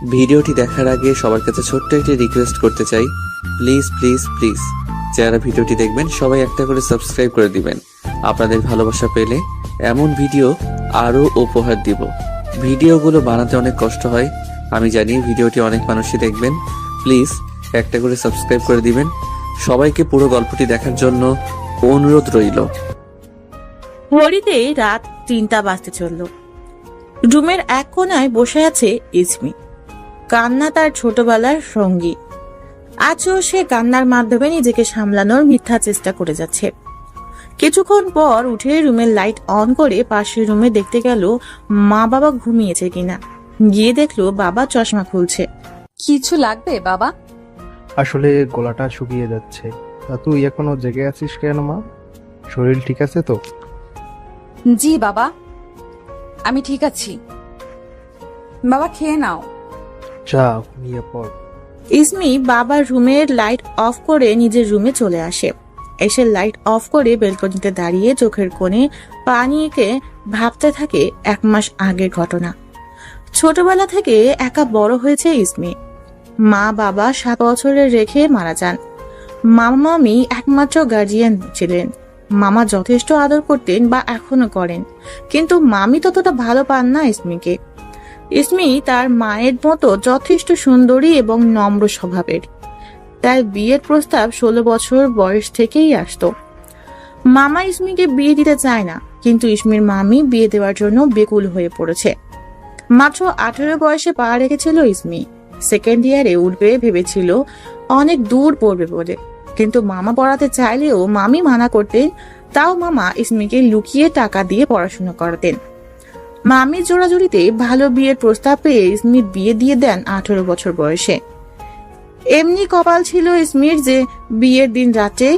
ভিডিওটি দেখার আগে সবার কাছে ছোট্ট একটি রিকোয়েস্ট করতে চাই, প্লিজ প্লিজ প্লিজ যারা ভিডিওটি দেখবেন সবাই একটা করে সাবস্ক্রাইব করে দিবেন। আপনাদের ভালোবাসা পেলে এমন ভিডিও আরও উপহার দিব। ভিডিওগুলো বানাতে অনেক কষ্ট হয়, আমি জানি। ভিডিওটি অনেক মানুষই দেখবেন, প্লিজ একটা করে সাবস্ক্রাইব করে দিবেন। সবাইকে পুরো গল্পটি দেখার জন্য অনুরোধ রইল। ঘড়িতে রাত 3টা বাজতে চলল। রুমের এক কোনায় বসে আছে ইসমি। কান্না তার ছোটবেলার সঙ্গী। আজও সে কান্নার মাধ্যমে নিজেকে সামলানোর মিথ্যা চেষ্টা করে যাচ্ছে। কিছুক্ষণ পর উঠে রুমের লাইট অন করে পাশের রুমে দেখতে গেল মা বাবা ঘুমিয়েছে কিনা। গিয়ে দেখলো বাবা চশমা খুলছে। কিছু লাগবে বাবা? আসলে গলাটা শুকিয়ে যাচ্ছে। তা তুই এখনো জেগে আছিস কেন মা? শরীর ঠিক আছে তো? জি বাবা, আমি ঠিক আছি। বাবা খেয়ে নাও। যা ঘুমিয়ে পড়। ইসমি বাবার রুমের লাইট অফ করে নিজের রুমে চলে আসে। এসে লাইট অফ করে বেলকনিতে দাঁড়িয়ে চোখের কোণে পানিকে ভাবতে থাকে 1 মাস আগের ঘটনা। ছোটবেলা থেকে একা বড় হয়েছে ইসমি। মা বাবা 7 বছরের রেখে মারা যান। মামা মামি একমাত্র গার্জিয়ান ছিলেন। মামা যথেষ্ট আদর করতেন বা এখনো করেন, কিন্তু মামি ততটা ভালো পান না ইসমিকে। ইসমি তার মায়ের মতো যথেষ্ট সুন্দরী এবং নম্র স্বভাবের, তাই বিয়ের প্রস্তাব 16 বছর বয়স থেকেই আসতো। মামা ইসমিকে বিয়ে দিতে চায় না, কিন্তু ইসমির মামি বিয়ে দেওয়ার জন্য বেকুল হয়ে পড়েছে। মাত্র 18 বয়সে পা রেখেছিল ইসমি। সেকেন্ড ইয়ারে উঠবে ভেবেছিল, অনেক দূর পড়বে বলে, কিন্তু মামা পড়াতে চাইলেও মামি মানা করতেন। তাও মামা ইসমিকে লুকিয়ে টাকা দিয়ে পড়াশোনা করাতেন। মামির জোড়াজুড়িতে ভালো বিয়ের প্রস্তাব পেয়ে ইসমির বিয়ে দিয়ে দেন 18 বছর বয়সে। এমনি কপাল ছিল ইসমির যে বিয়ের দিন রাতে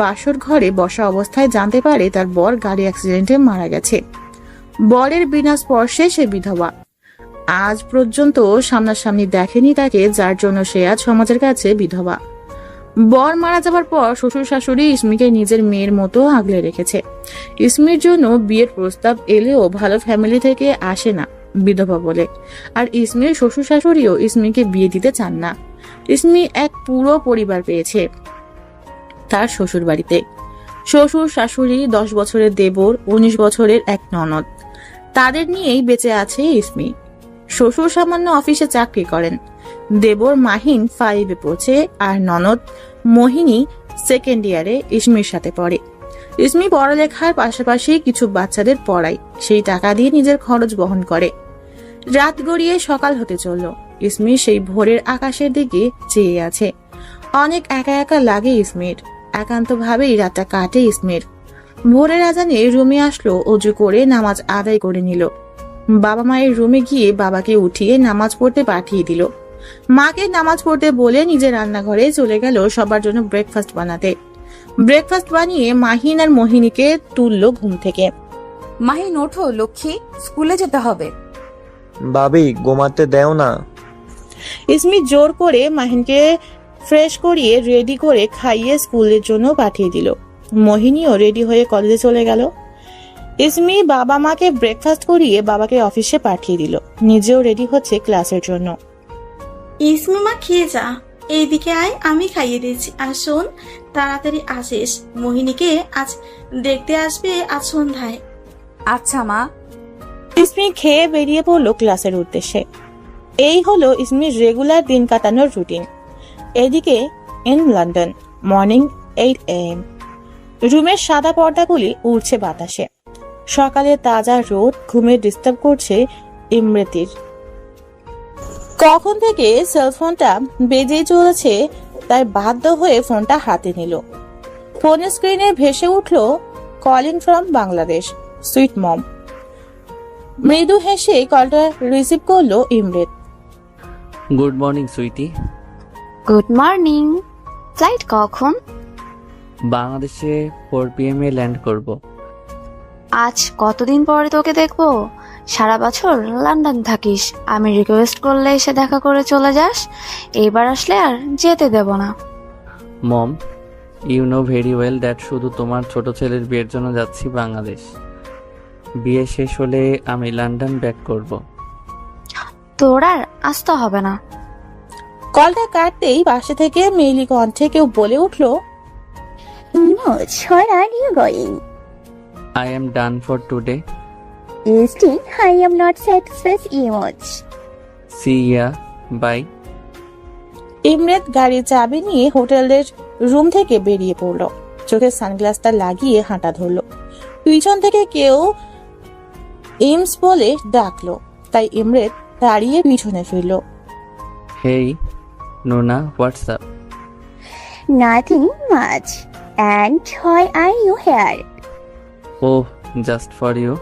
বাসর ঘরে বসা অবস্থায় জানতে পারে তার বর গাড়ি অ্যাক্সিডেন্টে মারা গেছে। বরের বিনা স্পর্শে সে বিধবা। আজ পর্যন্ত সামনাসামনি দেখেনি তাকে, যার জন্য সে আজ সমাজের কাছে বিধবা। বর মারা যাবার পর শ্বশুর শাশুড়ি ইসমিকে নিজের মেয়ের মতো আগলে রেখেছে। ইসমির জন্য বিয়ের প্রস্তাব এলেও ভালো ফ্যামিলি থেকে আসে না বিধবা বলে। আর ইসমির শ্বশুর শাশুড়িও ইসমিকে বিয়ে দিতে চান না। ইসমি এক পুরো পরিবার পেয়েছে তার শ্বশুর বাড়িতে। শ্বশুর শাশুড়ি, 10 বছরের দেবর, 19 বছরের এক ননদ, তাদের নিয়েই বেঁচে আছে ইসমি। শ্বশুর সামান্য অফিসে চাকরি করেন। দেবর মাহিন 5-এ পড়ছে আর ননদ মোহিনী 2nd ইয়ারে ইসমির সাথে পড়ে। ইসমি পড়ালেখার পাশাপাশি কিছু বাচ্চাদের পড়ায়, সেই টাকা দিয়ে নিজের খরচ বহন করে। রাত গড়িয়ে সকাল হতে চলল। ইসমি সেই ভোরের আকাশের দিকে চেয়ে আছে। অনেক একা একা লাগে ইসমির। একান্ত ভাবেই রাতটা কাটে ইসমির। ভোরের আজানে রুমে আসলো, অজু করে নামাজ আদায় করে নিল। বাবা মায়ের রুমে গিয়ে বাবাকে উঠিয়ে নামাজ পড়তে পাঠিয়ে দিল। মাকে নামাজ পড়তে বলে নিজের রান্নাঘরে চলে গেল সবার জন্য ব্রেকফাস্ট বানাতে। ব্রেকফাস্ট বানিয়ে মাহিন আর মোহিনীকে তুললো ঘুম থেকে। মাহিন ওঠো লক্ষ্মী, স্কুলে যেতে হবে। ভাবি ঘুমাতে দেও না। ইসমি জোর করে মাহিনকে ফ্রেশ করিয়ে রেডি করে খাইয়ে স্কুলের জন্য পাঠিয়ে দিল। মোহিনীও রেডি হয়ে কলেজে চলে গেল। ইসমি বাবা মাকে ব্রেকফাস্ট করিয়ে বাবাকে অফিসে পাঠিয়ে দিল। নিজেও রেডি হচ্ছে ক্লাসের জন্য। ইসমি মা খেয়ে যা, এইদিকে আয়, আমি খাইয়ে দিচ্ছি। আর শোন, তাড়াতাড়ি আসিস, মোহিনীকে আজ দেখতে আসবে আজ সন্ধ্যায়। আচ্ছা মা। ইসমি খেয়ে বেরিয়ে পড়লো ক্লাসের উদ্দেশ্যে। এই হলো ইসমির রেগুলার দিন কাটানোর রুটিন। এদিকে ইন লন্ডন মর্নিং 8 AM। রুমের সাদা পর্দাগুলি উড়ছে বাতাসে। সকালে তাজা রোদ ঘুমে ডিস্টার্ব করছে ইমরেতির। কখন থেকে সেলফোনটা বেজেই চলেছে, তাই বাধ্য হয়ে ফোনটা হাতে নিল। ফোনের স্ক্রিনে ভেসে উঠল calling from Bangladesh, sweet mom. মৃদু হেসে কলটা রিসিভ করলো Imret. Good morning sweetie. Good morning. Flight কখন? বাংলাদেশে 4 PM ল্যান্ড করব। আজ কতদিন পরে তোকে দেখবো। সারা বছর লন্ডন থাকিস, আমি রিকোয়েস্ট করলে এসে দেখা করে চলে যাস। এবার আসলে আর যেতে দেব না। Mom, you know very well that শুধু তোমার ছোট ছেলের বিয়ের জন্য যাচ্ছি বাংলাদেশ। বিয়ে শেষ হলে আমি লন্ডন ব্যাক করব। তোর আর আসতে হবে না। কলটা কাটতেই পাশে থেকে মেইলি কণ্ঠে কেউ বলে উঠল, Imoj, where are you going? I am done for today. Still, I am not satisfied, Imoj. See ya. Bye. ইমরাত গাড়ির চাবি নিয়ে হোটেলের রুম থেকে বেরিয়ে পড়ল। চোখে সানগ্লাসটা লাগিয়ে হাঁটা ধরল। পিছন থেকে কেউ ইমস বলে ডাকলো, তাই ইমরাত দাঁড়িয়ে পিছনে ফিরল। Hey, Nona, what's up? Nothing much. And why are you here? Oh, just for you.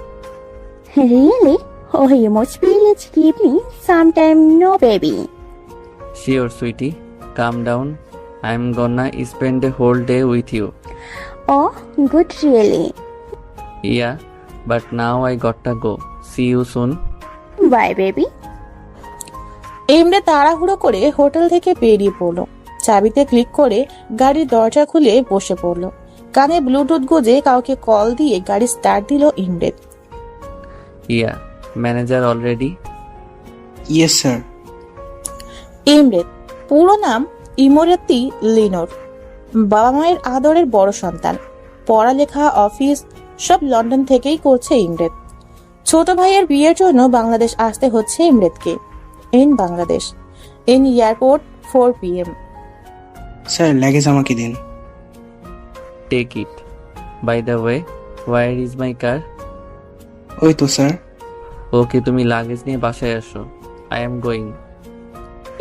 Really? Oh, Imoj, please give me some time, no baby. Sure, sweetie. Calm down. I'm gonna spend the whole day with you. Oh, good, really. Yeah, but now I gotta go. See you soon. Bye, baby. ইমরাত তাড়াহুড়ো করে hotel থেকে বেরিয়ে পড়ল। চাবিতে click করে গাড়ির দরজা খুলে বসে পড়ল। কানে ব্লুটুথ গুঁজে কাউকে কল দিয়ে গাড়ি স্টার্ট দিল ইমরাত। Yeah, manager already? Yes, sir. ইমরাত পুরো নাম ইমরাতি লিনোর। বাবা মায়ের আদরের বড় সন্তান। পড়ালেখা, অফিস সব লন্ডন থেকেই করছে ইমরাত। ছোট ভাইয়ের বিয়ের জন্য বাংলাদেশ আসতে হচ্ছে ইমরাতকে। In Bangladesh, in airport 4 PM। Sir luggage আমাকে দিন। Take it. By the way, where is my car? ওই তো স্যার। ওকে, তুমি লাগেজ নিয়ে বাসায় আসো। I am going.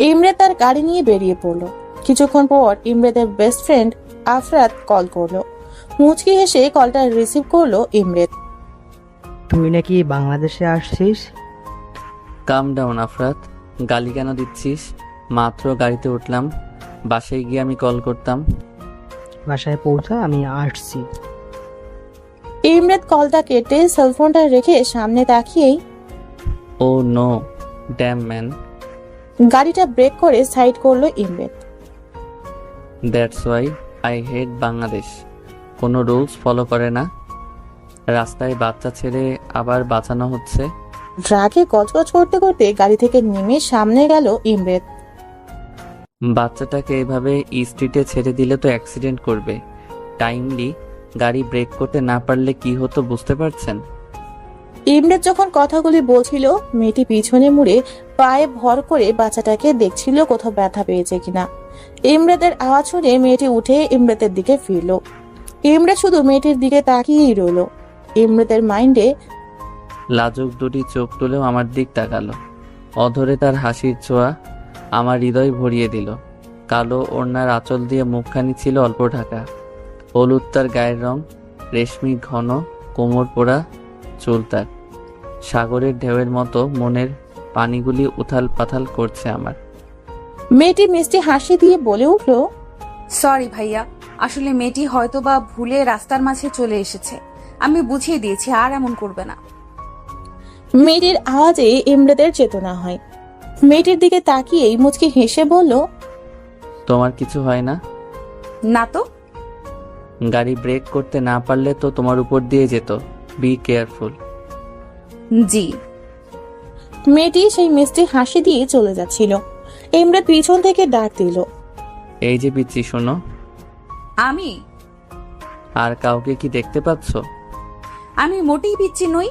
ইমরাত তার গাড়ি নিয়ে বেরিয়ে পড়ল। কিছুক্ষণ পর ইমরাতের বেস্ট ফ্রেন্ড আফরাত কল করলো। মুচকি হেসে কলটা রিসিভ করলো ইমরাত। তুই নাকি বাংলাদেশে আসছিস? Calm down, আফরাত। গালি কেন দিচ্ছিস? মাত্র গাড়িতে উঠলাম। বাসায় গিয়ে আমি কল করতাম। বাসায় পৌঁছা, আমি আসছি। ইমরাত কলটা কেটে সেলফোনটা রেখে সামনে তাকিয়েই Oh no, damn man. গাড়িটা ব্রেক করে সাইড করলো ইমরাত। That's why I hate Bangladesh. কোনো রুলস ফলো করে না। রাস্তায় বাচ্চা ছেড়ে আবার বাঁচানো হচ্ছে। ড্রাগে গজগজ করতে করতে গাড়ি থেকে নেমে সামনে গেল ইমরাত। বাচ্চাটাকে এভাবে স্ট্রিটে ছেড়ে দিলে তো অ্যাক্সিডেন্ট করবে। টাইমলি গাড়ি ব্রেক করতে না পারলে কি হতো বুঝতে পারছেন? ইমরাত যখন কথাগুলি বলছিল, মেয়েটি পিছনে মুড়ে পায়ে ভর করে বাচ্চাটাকে দেখছিল কোথাও ব্যথা পেয়েছে কিনা। ইমরাতের আওয়াজ শুনে মেয়েটি উঠে ইমরাতের দিকে ফিরল। ইমরাত শুধু মেয়েটির দিকে তাকিয়েই রইল। ইমরাতের মাইন্ডে লাজুক দুটি চোখ তুলেও আমার দিক তাকালো। অধরে তার হাসির ছোঁয়া আমার হৃদয় ভরিয়ে দিল। কালো ওড়নার আঁচল দিয়ে মুখখানি ছিল অল্প ঢাকা। হলুদ তার গায়ের রং, রেশমি ঘন কোমর পোড়া চুল তার। সাগরের ঢেউয়ের মতো মনের পানিগুলি উথাল পাথাল করছে আমার। মেয়েটি মিষ্টি হাসি দিয়ে বলে উঠল, সরি ভাইয়া, আসলে মেয়েটি হয়তো বা ভুলে রাস্তার মাঝে চলে এসেছে। আমি বুঝিয়ে দিয়েছি, আর এমন করবে না। মেয়েটির আওয়াজে ইমরাতের চেতনা হয়। মেয়েটির দিকে তাকিয়েই মুচকি হেসে বলল, তোমার কিছু হয় না? না তো। গাড়ি ব্রেক করতে না পারলে তো তোমার উপর দিয়ে যেত। Be careful. জি। মেয়েটি সেই মিষ্টি হাসি দিয়ে চলে যাচ্ছিল। ইমরাত পিছন থেকে ডাক দিল, এই যে পিচ্ছি, শোনো। আমি আর কাউকে কি দেখতে পাচ্ছ? আমি মোটেই পিচ্ছি নই।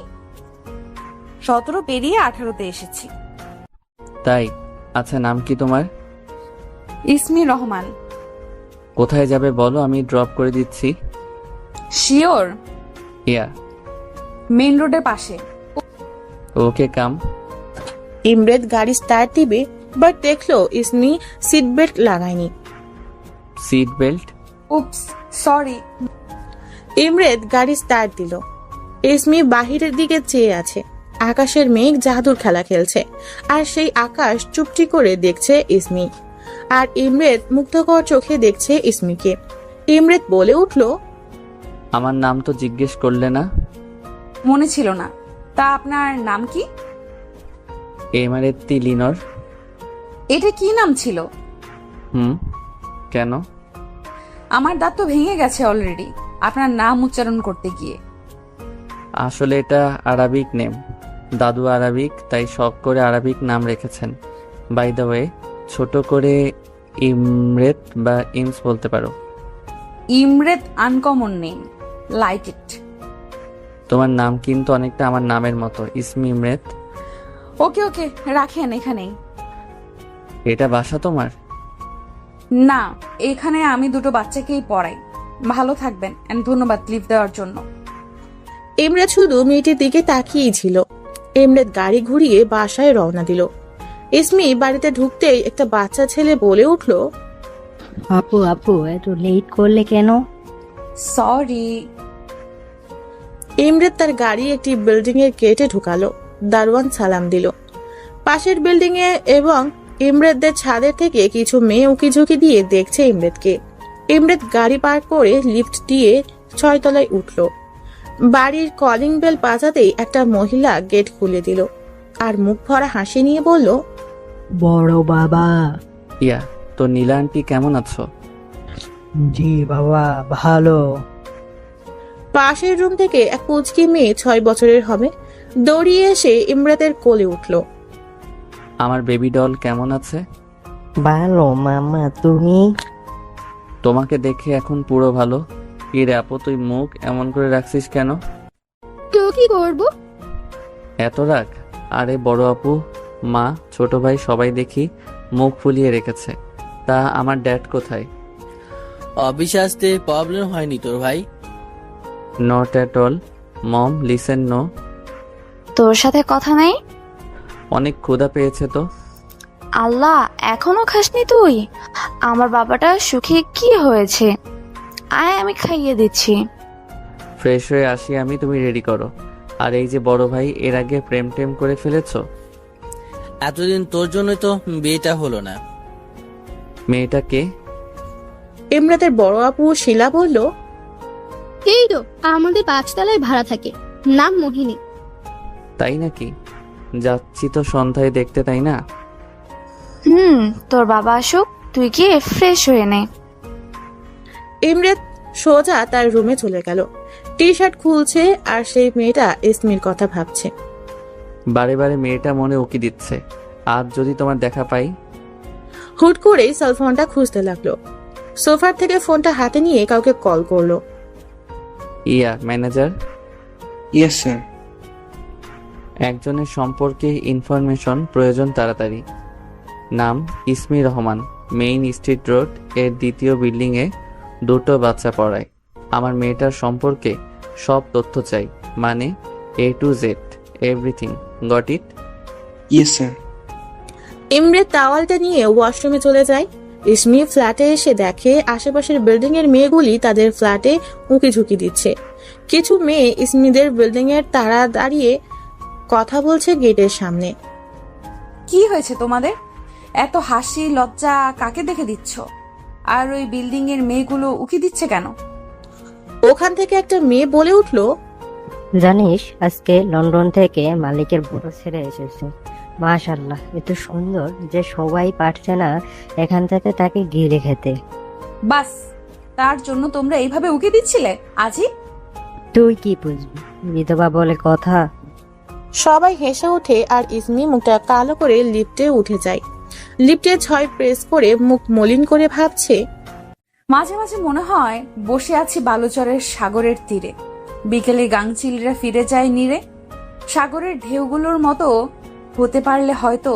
17 পেরিয়ে 18তে এসেছি। তাই? আচ্ছা, নাম কি তোমার? ইসমি রহমান। কোথায় যাবে বলো, আমি ড্রপ করে দিচ্ছি। শিওর? ইয়া। মেইন রোডের পাশে। ওকে, কাম। ইমরাত গাড়ি স্টার্ট দিবে, বাট দেখলো ইসমি সিট বেল্ট লাগায়নি। Seat belt? Oops, sorry. Imrat গাড়ি স্টার্ট দিল। ইসমি বাহিরের দিকে চেয়ে আছে। আকাশের মেঘ জাদুর খেলা খেলছে, আর সেই আকাশ চুপটি করে দেখছে ইসমি। আর ইমরাত মুগ্ধকর চোখে দেখছে ইসমিকে। ইমরাত বলে উঠল, আমার নাম তো জিজ্ঞেস করলে না। মনে ছিল না। তা আপনার নাম কি? এমারেত্তি লিনোর। এটা কি নাম ছিল? কেন? আমার দাঁত তো ভেঙে গেছে অলরেডি আপনার নাম উচ্চারণ করতে গিয়ে। আসলে এটা আরবিক নেম। দাদু আরবিক, তাই শখ করে আরবিক নাম রেখেছেন। বাই দ্য ওয়ে, ছোট করে ইমরেত বা ইমস বলতে পারো। ইমরেত আনকমন নেম, লাইক ইট। তোমার নাম কিন্তু অনেকটা আমার নামের মতো, ইসমি ইমরেত। ওকে ওকে, রাখেন এখানেই। এটা বাসা তোমার? না, এখানে আমি দুটো বাচ্চাকেই পড়াই। ভালো থাকবেন এন্ড ধন্যবাদ লিভ দেওয়ার জন্য। ইমরাত শুধু মেয়েটির দিকে তাকিয়েই ছিল। ইমরাত গাড়ি ঘুরিয়ে বাসায় রওনা দিল। ইসমি বাড়িতে ঢুকতেই একটা বাচ্চা ছেলে বলে উঠল, আপু আপু এত লেট করলে কেন? সরি। ইমরাত তার গাড়ি একটি বিল্ডিং এর গেটে ঢুকালো। দারোয়ান সালাম দিল। পাশের বিল্ডিং এ এবং ইমরাতদের ছাদের থেকে কিছু মেয়ে উকিঝুঁকি দিয়ে দেখছে ইমরাতকে। ইমরাত গাড়ি পার্ক করে লিফট দিয়ে 6 তলায় উঠল। বাড়ির কলিং বেল বাজাতেই একটা মহিলা গেট খুলে দিল আর মুখ ভরা হাসি নিয়ে বলল, বড় বাবা। ইয়া, তো নীলা আন্টি কেমন আছো? জি বাবা, ভালো। পাশের রুম থেকে এক পুচকি মেয়ে 6 বছরের হবে দৌড়িয়ে এসে ইমরাতের কোলে উঠল। আমার বেবি ডল কেমন আছে? ভালো মামা, তুমি? তোমাকে দেখে এখন পুরো ভালো। কি রে আপু, তুই মুখ এমন করে রাখছিস কেন? তো কি করবো? এত রাগ? আরে বড় আপু, মা, ছোট ভাই সবাই দেখি মুখ ফুলিয়ে রেখেছে। তা আমার ড্যাড কোথায়? অফিসে আসতে প্রবলেম হয়নি তোর ভাই? Not at all mom, listen no. তোর সাথে কথা নেই? অনেক ক্ষুধা পেয়েছে তো। আল্লাহ, এখনো খাসনি তুই? আমার বাবাটা সুখে কি হয়েছে? আয়, আমি খাইয়ে দিচ্ছি। ফ্রেশ হয়ে আসি আমি, তুমি রেডি করো। আর এই যে বড় ভাই, এর আগে প্রেম টেম করে ফেলেছো? এতদিন তোর জন্যই তো বিয়েটা হলো না। মেয়েটা কে? ইমরাতের বড় আপু শিলা বলল, এই তো আমাদের 5 তলায় ভাড়া থাকে, নাম মোহিনী। তাই নাকি? যাচ্ছি তো সন্ধ্যায় দেখতে, তাই না? তোর বাবা আসুক, তুই গিয়ে ফ্রেশ হয়ে নে। ইমরাত সোজা তার রুমে চলে গেল। টি শার্ট খুলছে আর সেই মেয়েটা ইসমির কথা ভাবছে। বারে বারে মেয়েটা মনে উকি দিচ্ছে, আজ যদি তোমার দেখা পাই। হুট করেই সেলফোনটা খুঁজতে লাগলো। সোফার থেকে ফোনটা হাতে নিয়ে কাউকে কল করলো। ইয়া, ম্যানেজার। Yes sir. একজনের সম্পর্কে ইনফরমেশন প্রয়োজন তাড়াতাড়ি। নাম ইসমি রহমান, মেইন স্ট্রিট রোড এর 2য় বিল্ডিং এ 2টো বাচ্চা পড়ায়। আমার মেয়েটার সম্পর্কে সব তথ্য চাই, মানে A to Z, everything. Got it? Yes sir. Imrat টাওয়ালটা নিয়ে ওয়াশরুমে চলে যায়। ইসমি ফ্ল্যাটে এসে দেখে আশেপাশের বিল্ডিং এর মেয়েগুলি তাদের ফ্ল্যাটে উঁকি ঝুঁকি দিচ্ছে। কিছু মেয়ে ইসমিদের বিল্ডিং এর তারা দাঁড়িয়ে কথা বলছে গেটের সামনে। কি হয়েছে তোমাদের? এত হাসি লজ্জা কাকে দেখে দিচ্ছ? আর ওই বিল্ডিং এর মেয়েগুলো উকি দিচ্ছে কেন? ওখান থেকে একটা মেয়ে বলে উঠল, জানিস আজকে লন্ডন থেকে মালিকের বড় ছেলে এসেছে। মাশাআল্লাহ, এত সুন্দর যে সবাই পারছে না এখান থেকে তাকে গিলে খেতে। বাস, তার জন্য তোমরা এইভাবে উকি দিচ্ছিলে? আজি, তুই কি বুঝবি, বিধবা বলে কথা। সবাই হেসে ওঠে আর ইসমি মুখটা কালো করে লিফটে উঠে যায়। লিফটে 6 প্রেস করে মুখ মলিন করে ভাবছে, মাঝে মাঝে মনে হয় বসে আছি বালুচরের সাগরের তীরে। বিকেলে গাংচিলরা ফিরে যায় নীরে। সাগরের ঢেউগুলোর মতো হতে পারলে হয়তো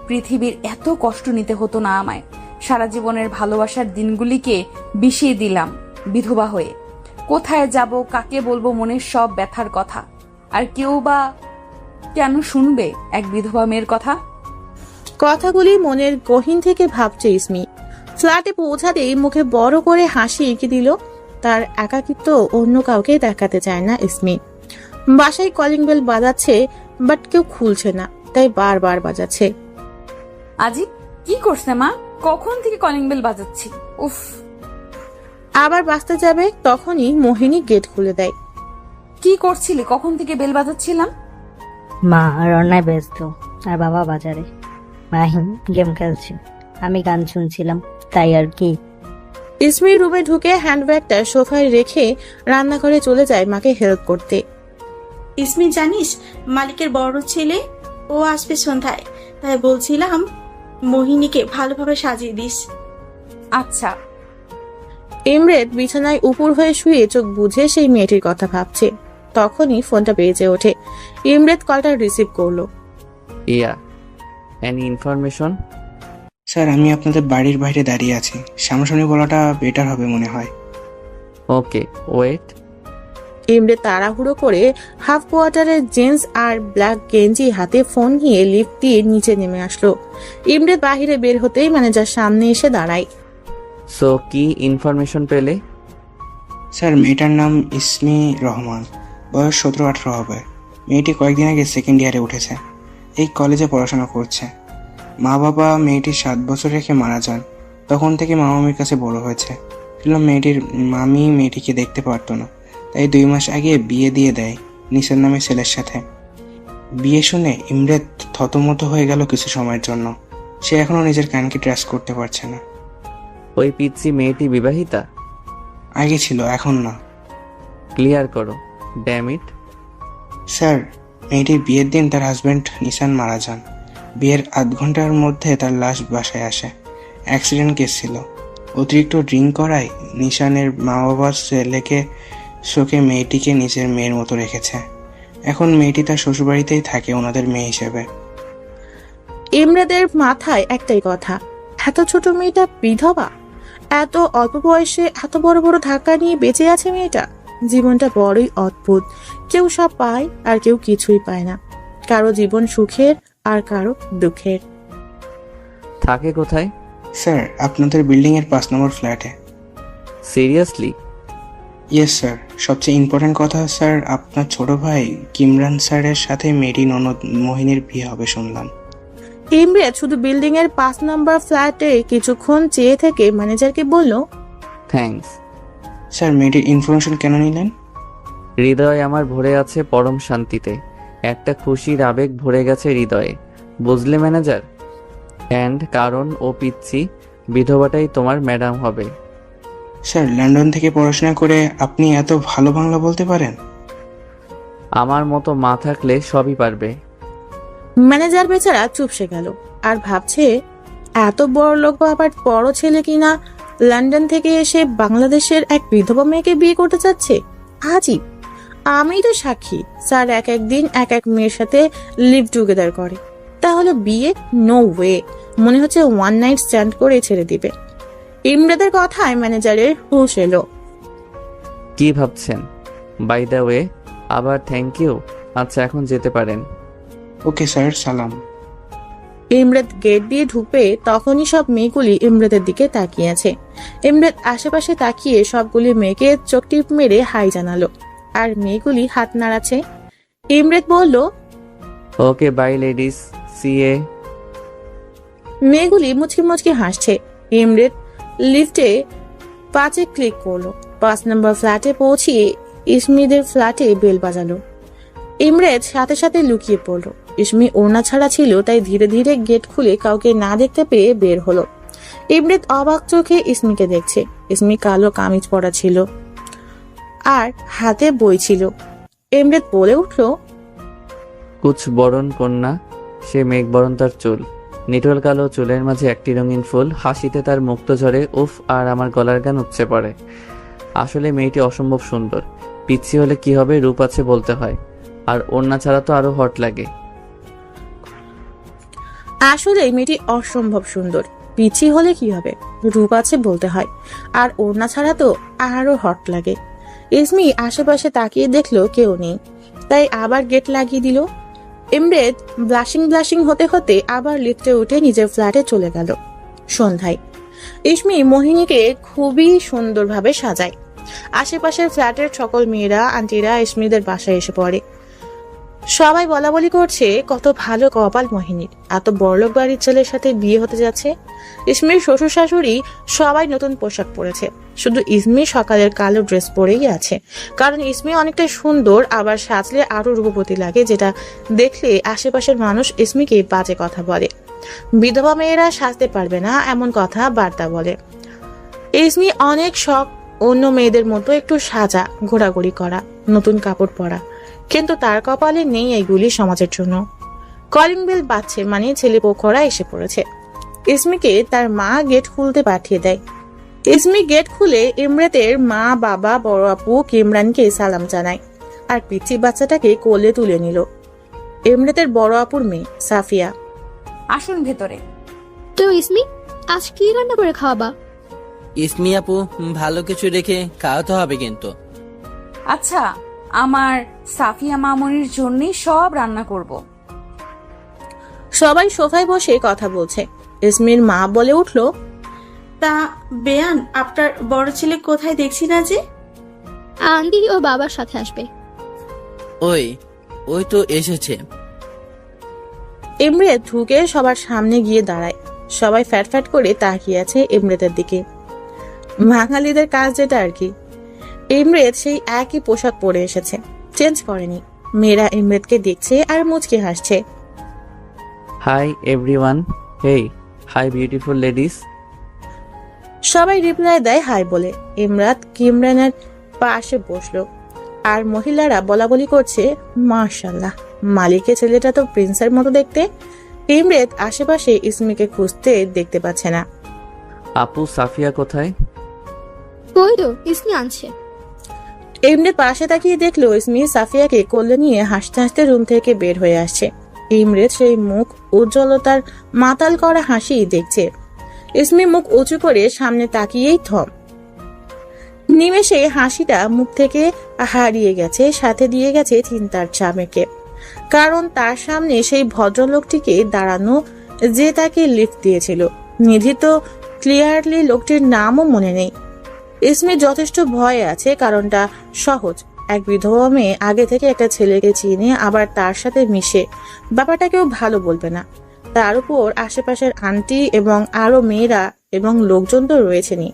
পৃথিবীর এত কষ্ট নিতে হতো না আমায়। সারা জীবনের ভালোবাসার দিনগুলিকে বিষিয়ে দিলাম বিধবা হয়ে। কোথায় যাব, কাকে বলবো মনের সব ব্যথার কথা? আর কেউ বা কেন শুনবে এক বিধবা মেয়ের কথা? কথাগুলি মনের গহীন থেকে ভাবছে ইসমি। ফ্ল্যাটে পৌঁছাতেই মুখে বড় করে হাসি এঁকে দিল। তার একাকিত্ব অন্য কাউকে দেখাতে চায় না ইসমি। বাসায় কলিং বেল বাজাচ্ছে, বাট কেউ খুলছে না, তাই বারবার বাজাচ্ছে। আজি, কি করছে মা? কখন থেকে কলিং বেল বাজাচ্ছি। উফ। আবার বাঁচতে যাবে, তখনই মোহিনী গেট খুলে দেয়। কি করছিলি? কখন থেকে বেল বাজাচ্ছিলাম। মা আর অন্যায় ব্যস্ত, আর বাবা বাজারে। মাহিম গেম খেলছে, আমি গান শুনছিলাম, তাই আর কি। ইসমি রুমে ঢুকে হ্যান্ডব্যাগটা সোফায় রেখে রান্নাঘরে চলে যায় মাকে হেল্প করতে। ইসমি জানিস মালিকের বড় ছেলে, ও আসবে সন্ধ্যায়, তাই বলছিলাম মোহিনীকে ভালোভাবে সাজিয়ে দিস। আচ্ছা। ইমরেদ বিছানায় উপর হয়ে শুয়ে চোখ বুঝে সেই মেয়েটির কথা ভাবছে। তখনই ফোনটা বেজে ওঠে। ইমরেদ কলটা রিসিভ করলো। ইয়া, এনি ইনফরমেশন? স্যার, আমি আপনাদের বাড়ির বাইরে দাঁড়িয়ে আছি। সামনাসামনি বলাটা বেটার হবে মনে হয়। ওকে, ওয়েট। ইমরেদ তাড়াহুড়ো করে হাফ কোয়ার্টারের জিন্স আর ব্ল্যাক গেঞ্জি হাতে ফোন নিয়ে লিফট দিয়ে নিচে নেমে আসলো। ইমরেদ বাহিরে বের হতেই ম্যানেজার সামনে এসে দাঁড়ায়। সো কি ইনফরমেশন পেলে? স্যার, মেয়েটার নাম ইসমি রহমান, বয়স 17-18 হবে। মেয়েটি কয়েকদিন আগে সেকেন্ড ইয়ারে উঠেছে, এই কলেজে পড়াশোনা করছে। মা বাবা মেয়েটির 7 বছর রেখে মারা যান। তখন থেকে মামামির কাছে বড় হয়েছে। শুনলাম মেয়েটির মামি মেয়েটিকে দেখতে পারতো না, তাই 2 মাস আগে বিয়ে দিয়ে দেয় নিসার নামে ছেলের সাথে। বিয়ে শুনে ইমরেদ থতমত হয়ে গেল কিছু সময়ের জন্য। সে এখনো নিজের কানকে ট্রাস্ট করতে পারছে না। ওই পিচ্ছি মেয়েটি বিবাহিতা? আগে ছিল, এখন না। ক্লিয়ার করো, ড্যাম ইট। স্যার, মেয়েটির বিয়ের দিন তার হাজব্যান্ড নিসান মারা যান। বিয়ের আধ ঘন্টার মধ্যে তার লাশ বাসায় আসে। অ্যাক্সিডেন্ট কেস ছিল। অতিরিক্ত ড্রিঙ্ক করায় নিশানের মা বাবার ছেলেকে শোকে মেয়েটিকে নিজের মেয়ের মতো রেখেছে। এখন মেয়েটি তার শ্বশুরবাড়িতেই থাকে ওনাদের মেয়ে হিসেবে। ইমরেদের মাথায় একটাই কথা, এত ছোট মেয়েটা বিধবা? এত অল্প বয়সে এত বড় বড় ধাক্কা নিয়ে বেঁচে আছে মেয়েটা? জীবনটা বড়ই অদ্ভুত। কেউ সব পায় আর কেউ কিছুই পায় না। কারো জীবন সুখের আর কারো দুঃখের। থাকে কোথায়? স্যার, আপনাদের বিল্ডিংয়ের 5 নম্বর ফ্ল্যাটে। সিরিয়াসলি? Yes sir. সবচেয়ে ইম্পর্টেন্ট কথা স্যার, আপনার ছোট ভাই কিমরান স্যারের সাথে মেয়েটি ননদ মোহিনীর বিয়ে হবে শুনলাম। ইমরেদ শুধু বিল্ডিং এর 5 নম্বর ফ্ল্যাটে কিছুক্ষণ চেয়ে থেকে ম্যানেজারকে বলল, থ্যাঙ্কস। স্যার, মেয়েটির ইনফরমেশন কেন নিলেন? হৃদয় আমার ভরে আছে পরম শান্তিতে। একটা খুশির আবেগ ভরে গেছে হৃদয়ে, বুঝলে ম্যানেজার? অ্যান্ড কারণ ও পিচ্ছি বিধবাটাই তোমার ম্যাডাম হবে। স্যার, লন্ডন থেকে পড়াশোনা করে আপনি এত ভালো বাংলা বলতে পারেন? আমার মতো মা থাকলে সবই পারবে। ম্যানেজার বেচারা চুপসে গেল আর ভাবছে, এত বড় লোক আবার বড় ছেলে কিনা লন্ডন থেকে এসে বাংলাদেশের এক বিধবা মেয়েকে বিয়ে করতে চাচ্ছে। আজই আমি তো সাক্ষী, স্যার এক এক দিন এক এক মেয়ের সাথে লিভ টুগেদার করে। তাহলে বিয়ে? No way. মনে হচ্ছে ওয়ান নাইট স্ট্যান্ড করে ছেড়ে দিবে। ইমরেদের কথায় ম্যানেজারের হুঁশ এলো। কি ভাবছেন? বাই দ্য ওয়ে, আবার থ্যাংক ইউ। আচ্ছা, এখন যেতে পারেন। ওকে স্যার, সালাম। ইমরেদ গেট দিয়ে ঢুকবে তখনই সব মেয়েগুলি ইমরেদের দিকে তাকিয়ে আছে। ইমরেদ আশেপাশে তাকিয়ে সবগুলি মেয়েকে চোখ টিপ মেরে হাই জানালো, আর মেয়েগুলি হাত নাড়াচ্ছে। ইমরেদ বলল, ওকে বাই লেডিস, সি এ। মেয়েগুলি মুচকি মুচকি হাসছে। ইমরেদ লিফটে 5-এ ক্লিক করলো। 5 নম্বর ফ্ল্যাটে পৌঁছিয়ে ইসমিদের ফ্ল্যাটে বেল বাজালো। ইমরেদ সাথে সাথে লুকিয়ে পড়লো। ইসমি ওড়না ছাড়া ছিল, তাই ধীরে ধীরে গেট খুলে কাউকে না দেখতে পেয়ে বের হলো। ইমরেদ অবাক চোখে ইসমিকে দেখছে। ইসমি কালো কামিজ পরা ছিল আর হাতে বই ছিল। ইমরেদ বলে উঠল, কুছ বরণ কন্যা। সে মেঘ বরণ তার চুল, নিটোল কালো চুলের মাঝে একটি রঙিন ফুল, হাসিতে তার মুক্ত ঝরে। উফ, আর আমার গলার গান উপচে পড়ে। আসলে মেয়েটি অসম্ভব সুন্দর। পিচ্ছি হলে কি হবে, রূপ আছে বলতে হয়, আর ওড়না ছাড়া তো আরো হট লাগে। আসলে মেয়েটি অসম্ভব সুন্দর। পিছি হলে কি হবে, রূপ আছে বলতে হয়, আর ওড়না ছাড়া তো আরো হট লাগে। ইসমি আশেপাশে তাকিয়ে দেখলো কেউ নেই, তাই আবার গেট লাগিয়ে দিল। ইমরেদ ব্লাশিং হতে হতে আবার লিফটে উঠে নিজের ফ্ল্যাটে চলে গেল। সন্ধ্যায় ইসমি মোহিনীকে খুবই সুন্দরভাবে সাজায়। আশেপাশের ফ্ল্যাটের সকল মেয়েরা আন্টিরা ইসমিদের বাসায় এসে পড়ে। সবাই বলা বলি করছে কত ভালো কপাল মোহিনীর, এত বড়লোক বাড়ির ছেলের সাথে বিয়ে হতে যাচ্ছে। ইসমির শ্বশুর শাশুড়ি সবাই নতুন পোশাক পরেছে, শুধু ইসমি সকালের কালো ড্রেস পরেই আছে। কারণ ইসমি অনেকটা সুন্দর, আবার সাজলে আরো রূপবতী লাগে, যেটা দেখলে আশেপাশের মানুষ ইসমিকে বাজে কথা বলে। বিধবা মেয়েরা সাজতে পারবে না এমন কথা বার্তা বলে। ইসমি অনেক শখ অন্য মেয়েদের মতো একটু সাজা, ঘোরাঘুরি করা, নতুন কাপড় পরা। কিন্তু তার কপালে নেই এইগুলি সমাজের জন্য। কলিং বেল বাজছে মানে ছেলেপক্ষরা এসে পড়েছে। ইসমিকে তার মা গেট খুলতে পাঠিয়ে দেয়। ইসমি গেট খুলে ইমরাতের মা, বাবা, বড় আপু কিমরানকে সালাম জানায় আর পিচ্চি বাচ্চাটাকে কোলে তুলে নিল। ইমরাতের বড় আপুর মেয়ে সাফিয়া। আসুন ভেতরে। তো ইসমি, আজ কি রান্না করে খাওয়াবা? ইসমি আপু, ভালো কিছু রেখে খাওয়াতে হবে কিন্তু। আচ্ছা, আমার সাফিয়া মামনির জন্যই সব রান্না করব। সবাই সোফায় বসে কথা বলছে। ইসমির মা বলে উঠল, তা বেয়ান, আপনার বড় ছেলে কোথায় দেখছি না যে? আন্টি ও বাবার সাথে আসবে। ওই তো এসেছে। ইমরেত ঢুকে সবার সামনে গিয়ে দাঁড়ায়। সবাই ফ্যাট ফ্যাট করে তাকিয়ে আছে ইমরেতের দিকে। বাঙালিদের কাজ যেটা আর কি। ইমরেত সেই একই পোশাক পরে এসেছে, চেঞ্জ করেনি। মেয়েরা ইমরেতকে দেখছে আর মুচকে হাসছে। হাই এভরিওয়ান, হেই, হাই বিউটিফুল লেডিস। সবাই রিপ্লাই দেয় হাই বলে। ইমরাত কিমরানের পাশে বসলো আর মহিলারা বলা বলি করছে, মাশাআল্লাহ, মালিকের ছেলেটা তো প্রিন্সের মতো দেখতে। ইমরেত আশেপাশে ইসমিকে খুঁজতে দেখতে পাচ্ছে না। আপু সাফিয়া কোথায়? ওই তো ইসমি আনছে। ইমরেত পাশে তাকিয়ে দেখলো ইসমি সাফিয়াকে কোলে নিয়ে হাসতে হাসতে রুম থেকে বের হয়ে আসছে। ইমরেত সেই মুখ উজ্জ্বলতার মাতাল করা হাসি দেখছে। ইসমি মুখ উঁচু করে সামনে তাকিয়েই থম। নিমেষে হাসিটা মুখ থেকে হারিয়ে গেছে, সাথে দিয়ে গেছে চিন্তার চামেকে। কারণ তার সামনে সেই ভদ্রলোকটিকে দাঁড়ানো যে তাকে লিফট দিয়েছিল। নিধি তো ক্লিয়ারলি লোকটির নামও মনে নেই। ইসমি যথেষ্ট ভয়ে আছে, কারণটা সহজ। এক বিধবা মেয়ে আগে থেকে একটা ছেলেকে চিনে আবার তার সাথে মিশে, ব্যাপারটা কেউ ভালো বলবে না। তার উপর আশেপাশের আন্টি এবং আরো মেয়েরা এবং লোকজন তো রয়েছেনই।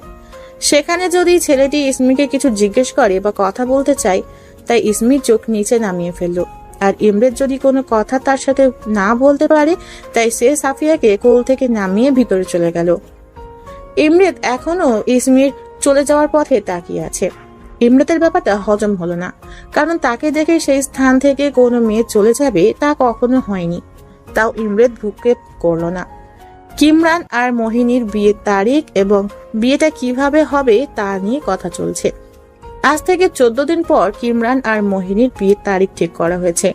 সেখানে যদি ছেলেটি ইসমিকে কিছু জিজ্ঞেস করে বা কথা বলতে চায়, তাই ইসমির চোখ নিচে নামিয়ে ফেললো। আর ইমরেত যদি কোনো কথা তার সাথে না বলতে পারে, তাই সে সাফিয়াকে কোল থেকে নামিয়ে ভিতরে চলে গেল। ইমরেত এখনো ইসমির চলে যাওয়ার পথে তাকিয়ে আছে। ইমরেতের ব্যাপারটা হজম হলো না, কারণ তাকে দেখে সেই স্থান থেকে কোনো মেয়ে চলে যাবে তা কখনো হয়নি। তাও ইমরেত ভ্রুক্ষেপ করলো না। কিমরান আর মোহিনীর বিয়ের তারিখ এবং বিয়েটা কিভাবে হবে তা নিয়ে কথা চলছে। আজ থেকে 14 দিন পর কিমরান আর মোহিনীর বিয়ের তারিখ ঠিক করা হয়েছে।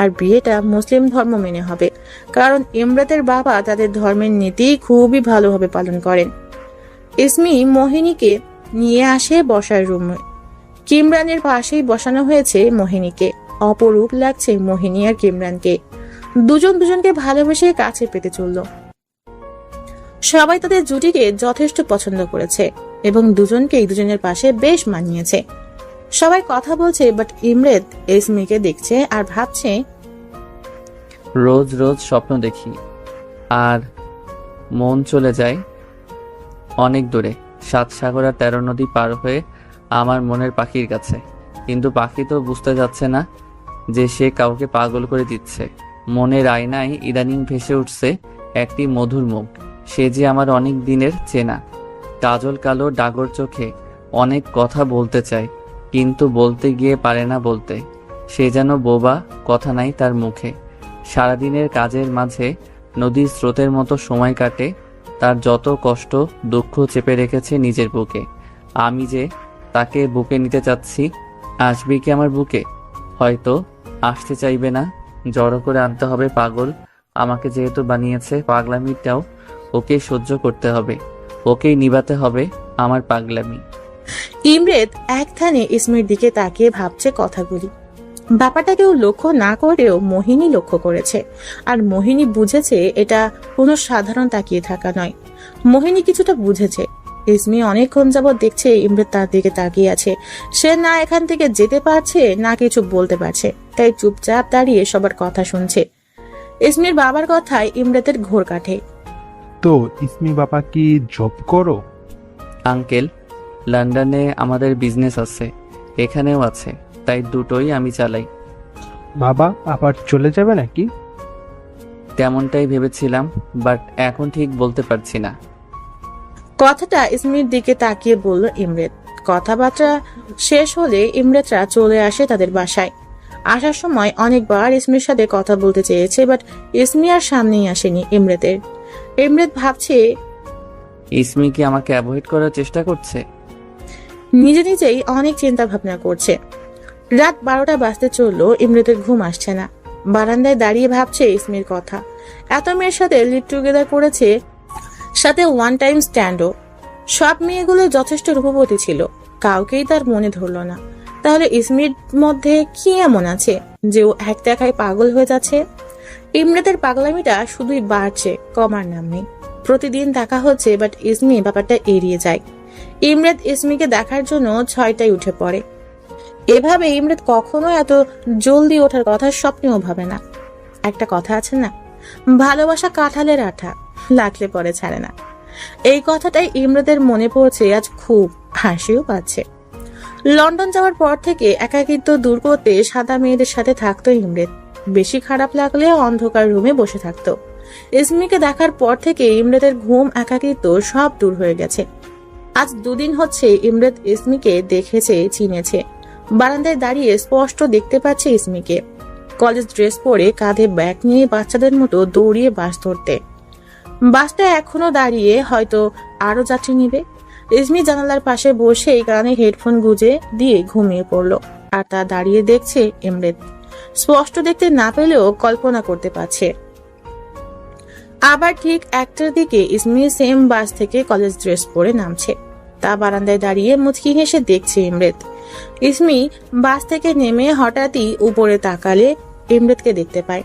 আর বিয়েটা মুসলিম ধর্ম মেনে হবে, কারণ ইমরাতের বাবা তাদের ধর্মের নীতি খুবই ভালোভাবে পালন করেন। ইসমি মোহিনীকে নিয়ে আসে বসার রুমে। কিমরানের পাশেই বসানো হয়েছে মোহিনীকে। অপরূপ লাগছে মোহিনী আর কিমরানকে। দুজন দুজনকে ভালোবেসে কাছে পেতে চলল। সবাই তাদের জুটিকে যথেষ্ট পছন্দ করেছে এবং দুজনকেই দুজনের পাশে বেশ মানিয়েছে। সবাই কথা বলছে, বাট ইমরেত ইসমিকে দেখছে আর ভাবছে, রোজ রোজ স্বপ্ন দেখি আর মন চলে যায় অনেক দূরে, 7 সাগর আর 13 নদী পার হয়ে আমার মনের পাখির কাছে। কিন্তু পাখি তো বুঝতে যাচ্ছে না যে সে কাউকে পাগল করে দিচ্ছে। মনের আয়নায় ইদানিং ভেসে উঠছে একটি মধুর মুখ। সে যে আমার অনেক দিনের চেনা। কাজল কালো ডাগর চোখে অনেক কথা বলতে চায়, কিন্তু বলতে গিয়ে পারে না বলতে। সে যেন বোবা, কথা নাই তার মুখে। সারাদিনের কাজের মাঝে নদীর স্রোতের মতো সময় কাটে। তার যত কষ্ট দুঃখ চেপে রেখেছে নিজের বুকে। আমি যে তাকে বুকে নিতে চাচ্ছি। আসবে কি আমার বুকে? হয়তো আসতে চাইবে না। জড়ো করে আনতে হবে পাগল। আমাকে যেহেতু বানিয়েছে, পাগলামিটাও ওকে সহ্য করতে হবে, ওকেই নিভাতে হবে আমার পাগলামি। ইমরেত একথানে ইসমির দিকে তাকিয়ে ভাবছে কথাগুলি। ব্যাপারটা কেউ লক্ষ্য না করেও মোহিনী লক্ষ্য করেছে। আর মোহিনী বুঝেছে এটা কোনো সাধারণ তাকিয়ে থাকা নয়। মোহিনী কিছুটা বুঝেছে। ইসমি অনেকক্ষণ যাবৎ দেখছে ইমরেত তার দিকে তাকিয়ে আছে। সে না এখান থেকে যেতে পারছে না কিছু বলতে পারছে, তাই চুপচাপ দাঁড়িয়ে সবার কথা শুনছে। ইসমির বাবার কথায় ইমরেতের ঘোর কাটে। তো ইসমি বাবা কি জব করো? আঙ্কেল, লন্ডনে আমাদের বিজনেস আছে, এখানেও আছে, তাই দুটোই আমি চালাই। বাবা আবার চলে যাবে নাকি? তেমনটাই ভেবেছিলাম, বাট এখন ঠিক বলতে পারছি না। কথাটা ইসমির দিকে তাকিয়ে বলল ইমরেত। কথাবার্তা শেষ হলে ইমরেতরা চলে আসে তাদের বাসায়। আসার সময় অনেকবার ইসমির সাথে কথা বলতে চেয়েছে, বাট ইসমি আর সামনেই আসেনি ইমরেতের। ইমরেত ভাবছে ইসমি কি আমাকে অ্যাভয়েড করার চেষ্টা করছে? নিজে নিজেই অনেক চিন্তা ভাবনা করছে। রাত 12টা বাজতে চললো, ইমরেতের ঘুম আসছে না। বারান্দায় দাঁড়িয়ে ভাবছে ইসমির কথা। এত মেয়ের সাথে লিভ টুগেদার করেছে, সাথে ওয়ান টাইম স্ট্যান্ডও। সব মেয়েগুলো যথেষ্ট রূপবতী ছিল, কাউকেই তার মনে ধরলো না। তাহলে ইসমির মধ্যে কি এমন আছে যে ও এক দেখায় পাগল হয়ে যাচ্ছে? ইমরেতের পাগলামিটা শুধুই বাড়ছে, কমার নাম নেই। প্রতিদিন দেখা হচ্ছে, বাট ইসমি ব্যাপারটা এড়িয়ে যায়। ইমরেত ইসমিকে দেখার জন্য 6টায় উঠে পড়ে। এভাবে ইমরেত কখনো এত জলদি ওঠার কথা স্বপ্নেও ভাবে না। একটা কথা আছে না, ভালোবাসা কাঁঠালের আঠা, লাগলে পরে ছাড়ে না। এই কথাটাই ইমরেতের মনে পড়ছে আজ খুব, হাসিও পাচ্ছে। লন্ডন যাওয়ার পর থেকে একাকিত্ব দূর করতে সাদা মেয়েদের সাথে থাকতো ইমরেত। বেশি খারাপ লাগলে অন্ধকার রুমে বসে থাকতো। ইসমিকে দেখার পর থেকে ইমরেতের ঘুম, একাকিত্ব সব দূর হয়ে গেছে। আজ 2 দিন হচ্ছে ইমরেত ইসমিকে দেখেছে, চিনেছে। বারান্দায় দাঁড়িয়ে স্পষ্ট দেখতে পাচ্ছে ইসমিকে, কলেজ ড্রেস পরে কাঁধে ব্যাগ নিয়ে বাচ্চাদের মতো দৌড়িয়ে বাস ধরতে। বাসটা এখনো দাঁড়িয়ে, হয়তো আরো যাত্রী নিবে। ইসমি জানালার পাশে বসে কানে হেডফোন গুঁজে দিয়ে ঘুমিয়ে পড়লো। আর তা দাঁড়িয়ে দেখছে ইমরেত। স্পষ্ট দেখতে না পেলেও কল্পনা করতে পারছে। আবার ঠিক 1টার দিকে ইসমি সেম বাস থেকে কলেজ ড্রেস পরে নামছে। তা বারান্দায় দাঁড়িয়ে মুচকি হেসে দেখছে ইমরেত। ইসমি বাস থেকে নেমে হঠাৎই উপরে তাকালে ইমরেতকে দেখতে পায়,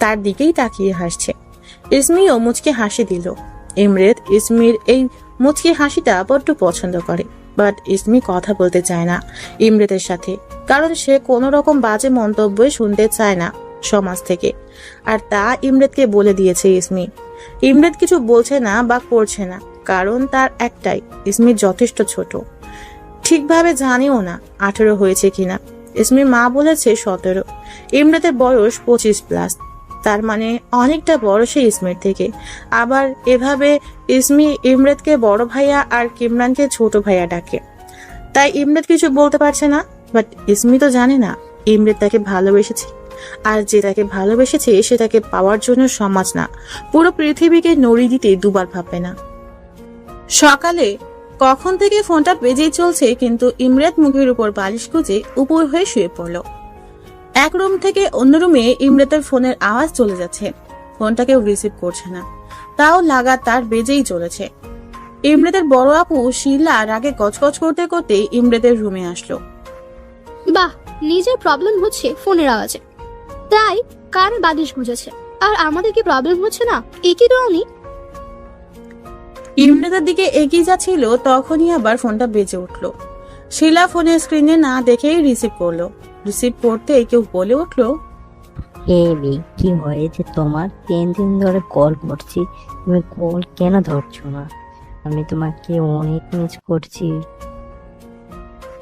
তার দিকেই তাকিয়ে হাসছে। ইসমিও মুচকে হাসি দিল। ইমরেত ইসমির এই মুচকি হাসিটা বড্ড পছন্দ করে, বাট ইসমি কথা বলতে চায় না ইমরেতের সাথে, কারণ সে কোনো রকম বাজে মন্তব্য শুনতে চায় না সমাজ থেকে। আর তা ইমরেতকে বলে দিয়েছে ইসমি। ইমরেত কিছু বলছে না বা করছে না, কারণ তার একটাই, ইসমি যথেষ্ট ছোট, ঠিকভাবে জানেও না 18 হয়েছে কিনা। ইসমির মা বলেছে 17। ইমরেতের বয়স 25+, তার মানে অনেকটা বড় সে ইসমির থেকে। আবার এভাবে ইসমি ইমরেতকে বড় ভাইয়া আর কিমরানকে ছোট ভাইয়া ডাকে, তাই ইমরেত কিছু বলতে পারছে না। বাট ইসমি তো জানে না ইমরেত তাকে ভালোবেসেছে, আর যে তাকে ভালোবেসেছে সে তাকে পাওয়ার জন্য সমাজ না, পুরো পৃথিবীকে নড়ি দিতে দুবার ভাববে না। সকালে কখন থেকে ফোনটা বেজেই চলছে, কিন্তু ইমরেত মুখের উপর বালিশ গুজে উপর হয়ে শুয়ে পড়ল। এক রুম থেকে অন্য রুমে ইমরেতের ফোনের আওয়াজ চলে যাচ্ছে। ফোনটা কেউ রিসিভ করছে না, তাও লাগাতার বেজেই চলেছে। ইমরেতের বড় আপু শিলা রাগে গজগজ করতে করতে ইমরেতের রুমে আসলো। বাহ, নিজের প্রবলেম হচ্ছে ফোনের আওয়াজে, তাই কার বালিশ গুজেছে, আর আমাদের কি প্রবলেম হচ্ছে না? একই তো আমি। ইমরেতের দিকে এগিয়ে যাচ্ছিল, তখনই আবার ফোনটা বেজে উঠলো। শিলা ফোনের স্ক্রিনে না দেখেই রিসিভ করলো। রিসিভ করতে কেউ বলে উঠলো, হেবি, কি হয়েছে তোমার? 3 দিন ধরে কল করছি, তুমি কল কেন ধরছো না? আমি তোমাকে অনেক মিস করছি।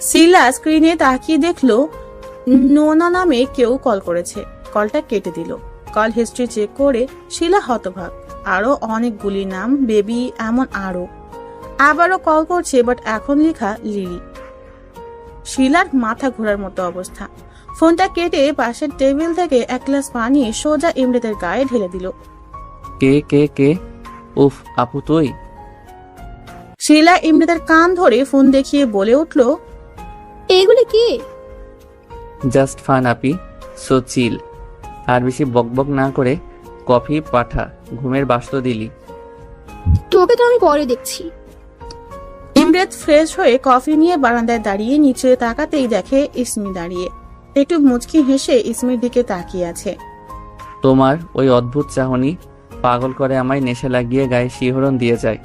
শিলা স্ক্রিনে তাকিয়ে দেখলো নোনা নামে কেউ কল করেছে। কলটা কেটে দিল। কল হিস্ট্রি চেক করে শিলা হতভাগ। আরো অনেকগুলি নাম, বেবি, এমন আরো। আবারও কল করছে, বাট এখন লেখা লিলি। শিলার মাথা ঘোরার মতো অবস্থা। ফোনটা কেটে পাশের টেবিল থেকে 1 গ্লাস পানি সোজা ইমরেতের গায়ে ঢেলে দিল। কে কে কে? উফ, আপু তুই? শিলা ইমরেতের কান ধরে ফোন দেখিয়ে বলে উঠলো, এগুলো কি? জাস্ট ফান আপি, সো চিল। আর বেশি বকবক না করে কফি পাঠা, ঘুমের বাস্ত দিলি। তোকে তো আমি পরে দেখছি। ইমরেত ফ্রেশ হয়ে কফি নিয়ে বারান্দায় দাঁড়িয়ে নিচে তাকাতেই দেখে ইসমি দাঁড়িয়ে। একটু মুচকি হেসে ইসমির দিকে তাকিয়ে আছে। তোমার ওই অদ্ভুত চাহনি পাগল করে আমায়, নেশা লাগিয়ে গায়ে শিহরণ দিয়ে যায়।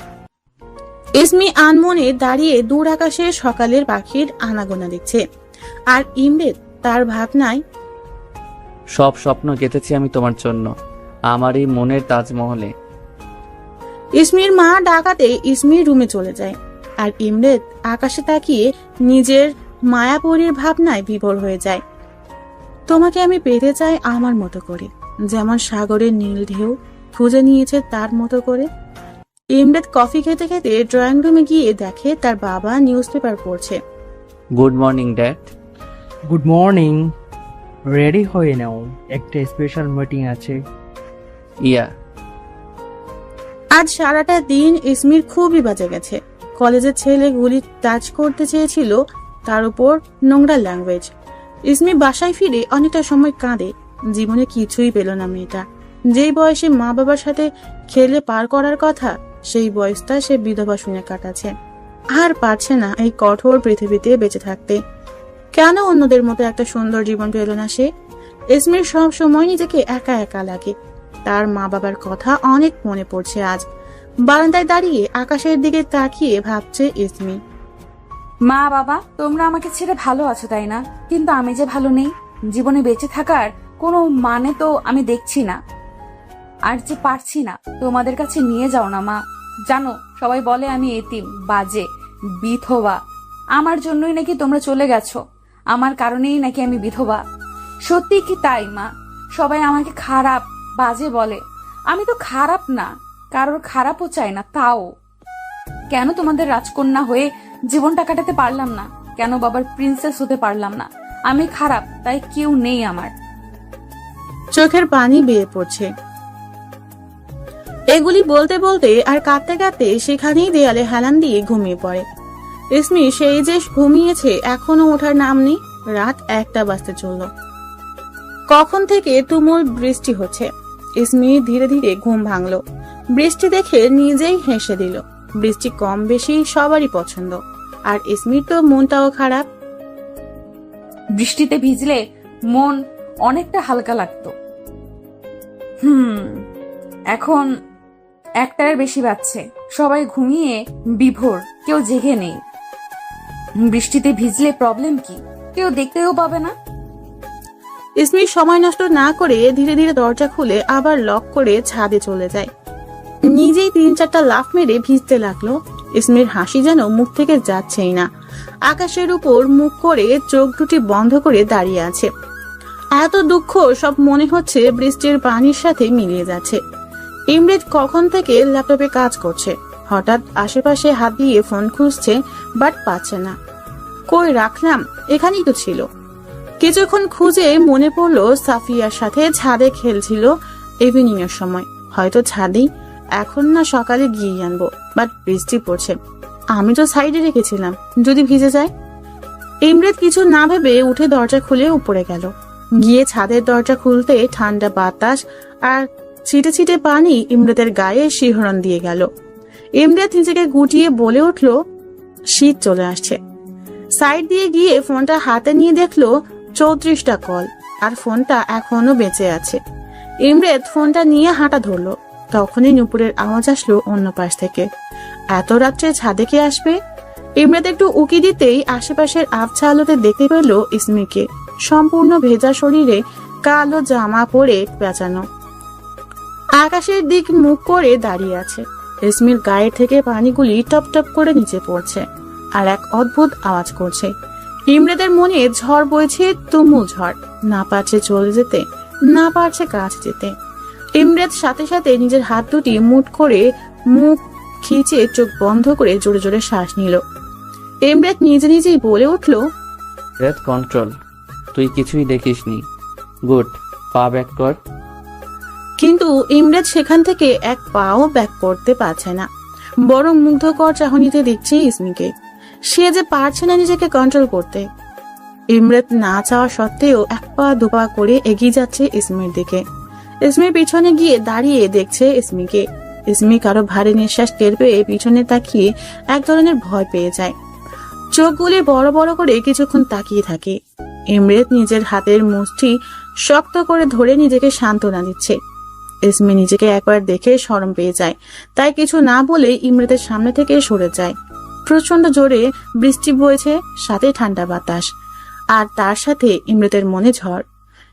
ইসমি আনমনে দাঁড়িয়ে দূর আকাশে সকালের পাখির আনাগোনা দেখছে, আর ইমরেত তার ভাবনায়। সব স্বপ্ন কেটেছি আমি তোমার জন্য, আমার এই মনের তাজমহলে। ইসমির মা ডাকাতে ইসমির রুমে চলে যায়, আর ইমরেত আকাশে তাকিয়ে নিজের মায়াপরীর ভাবনায় বিভোর হয়ে যায়। তোমাকে আমি পেতে চাই আমার মতো করে, যেমন সাগরের নীল ঢেউ খুঁজে নিয়েছে তার মতো করে। ইমরেত কফি খেতে খেতে ড্রয়িং রুমে গিয়ে দেখে তার বাবা নিউজ পেপার পড়ছে। Good morning dad. Good morning. Ready হয়ে নাও, একটা স্পেশাল মিটিং আছে। ইয়া। আজ সারাটা দিন ইসমির খুবই বাজে গেছে। কলেজের ছেলেগুলি টাচ করতে চেয়েছিল, তার উপর নোংরা ল্যাঙ্গুয়েজ। ইসমি বাসায় ফিরে অনেকটা সময় কাঁদে। জীবনে কিছুই পেল না মেয়েটা। যেই বয়সে মা বাবার সাথে খেলে পার করার কথা, সেই বয়সটা সে বিধবা শুনে কাটাচ্ছে। আর পারছে না এই কঠোর পৃথিবীতে বেঁচে থাকতে। কেন অন্যদের মতো একটা সুন্দর জীবন পেল না সে? ইসমির সব সময় নিজেকে একা একা লাগে। তার মা বাবার কথা অনেক মনে পড়ছে আজ। বারান্দায় দাঁড়িয়ে আকাশের দিকে তাকিয়ে ভাবছে ইসমি। মা বাবা, তোমরা আমাকে ছেড়ে ভালো আছো তাই না? কিন্তু আমি যে ভালো নেই। জীবনে বেঁচে থাকার কোনো মানে তো আমি দেখছি না। আর যে পারছি না, তোমাদের কাছে নিয়ে যাও না মা। জানো, সবাই বলে আমি এতিম, বাজে, বিধবা। আমার জন্যই নাকি তোমরা চলে গেছো। আমার কারণেই নাকি আমি বিধবা। সত্যি কি তাই মা? সবাই আমাকে খারাপ, বাজে বলে। আমি তো খারাপ না, কারোর খারাপও চাই না। তাও কেন তোমাদের রাজকন্যা হয়ে জীবনটা কাটাতে পারলাম না? কেন বাবার প্রিন্সেস হতে পারলাম না? আমি খারাপ, তাই কেউ নেই আমার। চোখের পানি বেয়ে পড়ছে। এগুলি বলতে বলতে আর কাঁদতে কাঁদতে সেখানেই দেয়ালে হেলান দিয়ে ঘুমিয়ে পড়ে। ইসমি সেই যে ঘুমিয়েছে, এখনো ওঠার নাম নেই। রাত 1টা বাজতে চলল। কখন থেকে তুমুল বৃষ্টি হচ্ছে। ইসমি ধীরে ধীরে ঘুম ভাঙলো। বৃষ্টি দেখে নিজেই হেসে দিল। বৃষ্টি কম বেশি সবারই পছন্দ, আর ইসমির তো মনটাও খারাপ। বৃষ্টিতে ভিজলে মন অনেকটা হালকা লাগতো। এখন 1টার বেশি বাজছে। সবাই ঘুমিয়ে বিভোর, কেউ জেগে নেই। বৃষ্টিতে ভিজলে প্রবলেম কি? কেউ দেখতেও পাবে না। ইসমি সময় নষ্ট না করে ধীরে ধীরে দরজা খুলে আবার লক করে ছাদে চলে যায়। নিজেই 3-4টা লাফ মেরে ভিজতে লাগলো। ইসমির হাসি যেন মুখ থেকে যাচ্ছেই না। আকাশের উপর মুখ করে চোখ দুটি বন্ধ করে দাঁড়িয়ে আছে। এত দুঃখ সব মনে হচ্ছে বৃষ্টির পানির সাথে মিলিয়ে যাচ্ছে। ইমরেদ কখন থেকে ল্যাপটপে কাজ করছে। হঠাৎ আশেপাশে হাত দিয়ে ফোন খুঁজছে, বাট পাচ্ছে না। কই রাখলাম? এখানেই তো ছিল। কিছুক্ষণ খুঁজে মনে পড়লো সাফিয়ার সাথে ছাদে খেলছিল ইভিনিং এর সময়। হয়তো ছাদেই, এখন না সকালে গিয়ে আনবো। বাট বৃষ্টি পড়ছে, আমি তো সাইডে রেখেছিলাম, যদি ভিজে যায়। ইমরেদ কিছু না ভেবে উঠে দরজা খুলে উপরে গেল। গিয়ে ছাদের দরজা খুলতে ঠান্ডা বাতাস আর ছিটে ছিটে পানি ইমরেদের গায়ে শিহরণ দিয়ে গেল। ইমরেদ নিজেকে গুটিয়ে বলে উঠল, শীত চলে আসছে। সাইড দিয়ে গিয়ে ফোনটা হাতে নিয়ে দেখলো 34টা কল, আর ফোনটা এখনো বেঁচে আছে। ইমরেদ ফোনটা নিয়ে হাঁটা ধরলো। তখনই নুপুরের আওয়াজ আসলো অন্য পাশ থেকে। এত রাত্রে ছাদে কে আসবে? ইমরেদ একটু উকি দিতেই আশেপাশের আবছা আলোতে দেখতে পেল ইসমিকে, সম্পূর্ণ ভেজা শরীরে, কালো জামা পরে পেঁচানো, আকাশের দিক মুখ করে দাঁড়িয়ে আছে। ইসমির গায়ে থেকে পানিগুলি টপ টপ করে নিচে পড়ছে আর এক অদ্ভুত আওয়াজ করছে। ইমরেদের মনে ঝড় বইছে, তুমুল ঝড়। না পারছে চলে যেতে, না পারছে কাছে যেতে। ইমরেদ সাথে সাথে নিজের হাত দুটি মুঠ করে মুখ খিচে চোখ বন্ধ করে জোরে জোরে শ্বাস নিল। ইমরেদ নিজে নিজেই বলে উঠল, রেড কন্ট্রোল, তুই কিছুই দেখিসনি। গুড, পা ব্যাক কর। কিন্তু ইমরেদ সেখান থেকে এক পাও ব্যাক করতে পারছে না, বরং মুগ্ধকর চাহনিতে দেখছে ইসমিকে। সে যে পারছে না নিজেকে কন্ট্রোল করতে। ইমরেদ না চাওয়া সত্ত্বেও 1 পা 2 পা করে এগিয়ে যাচ্ছে ইসমির দিকে। ইসমির পিছনে গিয়ে দাঁড়িয়ে দেখছে ইসমিকে। ইসমি কারো ভারী নিঃশ্বাস টের পেয়ে পিছনে তাকিয়ে এক ধরনের ভয় পেয়ে যায়। চোখগুলি বড় বড় করে কিছুক্ষণ তাকিয়ে থাকে। ইমরেদ নিজের হাতের মুষ্টি শক্ত করে ধরে নিজেকে সান্ত্বনা দিচ্ছে। ইসমি নিজেকে একবার দেখে শরম পেয়ে যায়, তাই কিছু না বলে ইমরেদের সামনে থেকে সরে যায়। প্রচন্ড জোরে বৃষ্টি বইছে, সাথে ঠান্ডা বাতাস, আর তার সাথে ইমরেদের মনে ঝড়।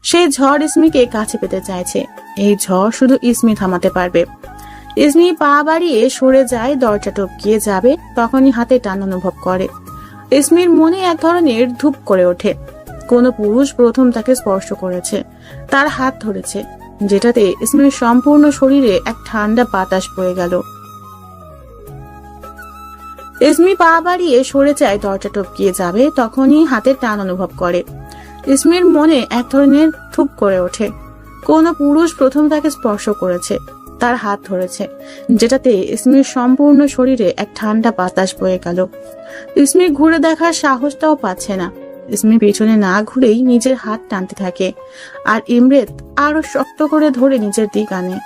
সেই ঝড় ইসমিকে কাছে পেতে চাইছে। এই ঝড় শুধু ইসমি থামাতে পারবে। ইসমি পা বাড়িয়ে সরে যায়, দরজা টপকিয়ে যাবে, তখনই হাতে টান অনুভব করে। ইসমির মনে এক ধরনের ধূপ করে ওঠে। কোনো পুরুষ প্রথম তাকে স্পর্শ করেছে, তার হাত ধরেছে, যেটাতে ইসমির সম্পূর্ণ শরীরে এক ঠান্ডা বাতাস বয়ে গেল। ইসমি পা বাড়িয়ে সরে যায়, দরজা টপকিয়ে যাবে, তখনই হাতের টান অনুভব করে। ইসমির মনে এক ধরনের থুপ করে ওঠে। কোন পুরুষ প্রথম তাকে স্পর্শ করেছে, তার হাত ধরেছে, যেটাতে ইসমির সম্পূর্ণ শরীরে এক ঠান্ডা বাতাস বয়ে গেল। ইসমির ঘুরে দেখার সাহসটাও পাচ্ছে না। ইসমি পেছনে না ঘুরেই নিজের হাত টানতে থাকে, আর ইমরেত আরো শক্ত করে ধরে নিজের দিক আনে।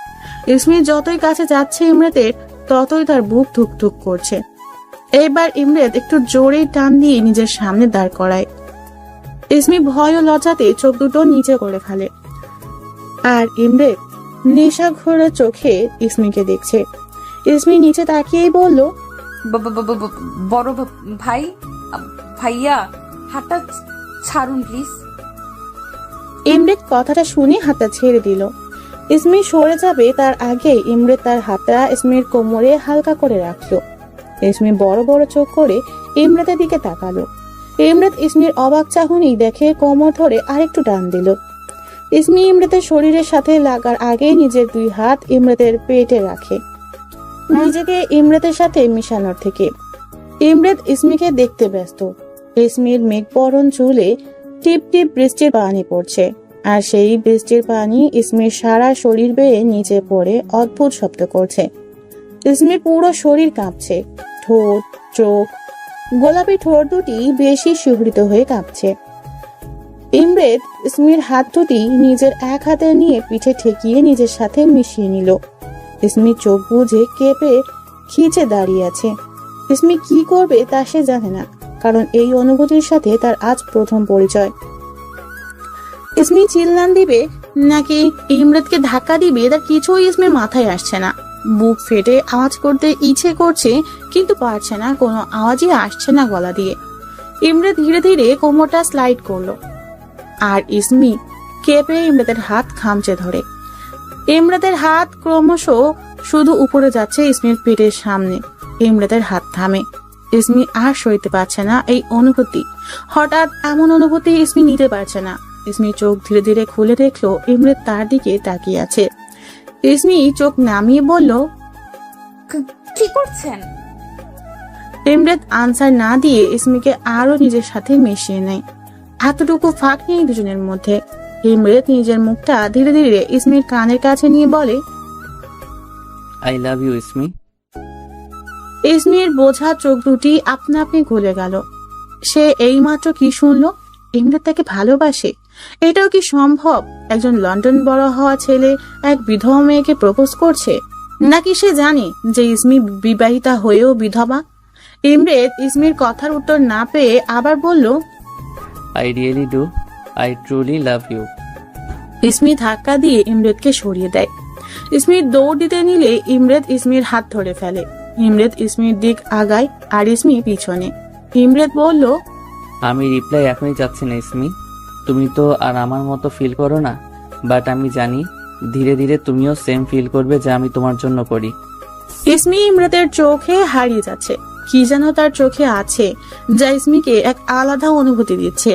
ইসমি যতই কাছে যাচ্ছে ইমরেতের, ততই তার বুক ধুকধুক করছে। এইবার ইমরেত একটু জোরেই টান দিয়ে নিজের সামনে দাঁড় করায়। ইসমি ভয় ও লজ্জাতে চোখ দুটো নিচে করে ফেলে, আর ইমরেত নেশা ঘোরা চোখে ইসমিকে দেখছে। ইসমি নিচে তাকিয়েই বলল, বড় ভাই, ভাইয়া হাতটা ছাড়ুন প্লিজ। ইমরেত কথাটা শুনে হাতটা ছেড়ে দিল। ইসমি সরে যাবে তার আগে ইমরেত তার হাতটা ইসমির কোমরে হালকা করে রাখলো। ইসমি বড় বড় চোখ করে ইমরেতের দিকে তাকালো। ইমরেত ইসমির অবাক চাহনি দেখে কোমর ধরে আরেকটু টান দিল। ইসমি ইমরেতের শরীরের সাথে লাগার আগে নিজের দুই হাত ইমরেতের পেটে রাখে, নিজেকে ইমরেতের সাথে মিশানোর থেকে। ইমরেত ইসমিকে দেখতে ব্যস্ত। ইসমির মেঘবরণ চুলে টিপ টিপ বৃষ্টির পানি পড়ছে, আর সেই বৃষ্টির পানি ইসমির সারা শরীর বেয়ে নিচে পড়ে অদ্ভুত শব্দ করছে। ইসমির পুরো শরীর কাঁপছে, ঠোঁট, চোখ, গোলাপি ঠোঁট দুটি বেশি সুহৃত হয়ে কাঁপছে। ইমরেত ইসমির হাত দুটি নিজের এক হাতে নিয়ে পিঠে ঠেকিয়ে নিজের সাথে মিশিয়ে নিল। ইসমি চোখ বুজে কেঁপে খিচে দাঁড়িয়ে আছে। ইসমি কি করবে তা সে জানে না, কারণ এই অনুভূতির সাথে তার আজ প্রথম পরিচয়। ইসমি চিল্লান দিবে নাকি ইমরেতকে ধাক্কা দিবে তার কিছুই ইসমির মাথায় আসছে না। বুক ফেটে আওয়াজ করতে ইচ্ছে করছে, কিন্তু পারছে না, কোনো আওয়াজই আসছে না গলা দিয়ে। ইমরেত ধীরে ধীরে কোমরটা স্লাইড করলো, আর ইসমি কেঁপে ইমরেতের হাত খামচে ধরে। ইমরেতের হাত ক্রমশ শুধু উপরে যাচ্ছে ইসমির পেটের সামনে। ইমরেতের হাত থামে। ইসমি আর সইতে পারছে না এই অনুভূতি। হঠাৎ এমন অনুভূতি ইসমি নিতে পারছে না। ইসমি চোখ ধীরে ধীরে খুলে দেখলো ইমরেত তার দিকে তাকিয়ে আছে। ইসমি চোখ নামিয়ে বলল, কি করছেন? ইমরেত আনসার না দিয়ে ইসমিকে আরো নিজের সাথে মিশিয়ে নেয়। এতটুকু ফাঁক নেই দুজনের মধ্যে। ইমরেত নিজের মুখটা ধীরে ধীরে ইসমির কানের কাছে নিয়ে বলে, আই লাভ ইউ ইসমি। ইসমির বোঝা চোখ দুটি আপনা আপনি গলে গেল। সে এইমাত্র কি শুনলো? ইমরেত তাকে ভালোবাসে। এটাও কি সম্ভব? একজন লন্ডন বড় হওয়া ছেলে এক বিধবা মেয়েকে প্রপোজ করছে, নাকি সে জানে যে ইসমি বিবাহিতা হয়েও বিধবা? ইমরেত ইসমির কথার উত্তর না পেয়ে আবার বলল, I really do, I truly love you. Ismi ধাক্কা দিয়ে ইমরেতকে সরিয়ে দেয়। ইসমির দৌড় দিতে নিলে ইমরেত ইসমির হাত ধরে ফেলে। ইমরেত ইসমির দিক আগায়, আর ইসমি পিছনে। ইমরেত বলল, আমি রিপ্লাই এখনই চাচ্ছি না ইসমি। তুমি তো আর আমার মতো ফিল করো না, বাট আমি জানি ধীরে ধীরে তুমিও সেম ফিল করবে যা আমি তোমার জন্য করি। ইসমি ইমরেতের চোখে হারিয়ে যাচ্ছে। কি যেন তার চোখে আছে যা ইসমিকে এক আলাদা অনুভূতি দিচ্ছে।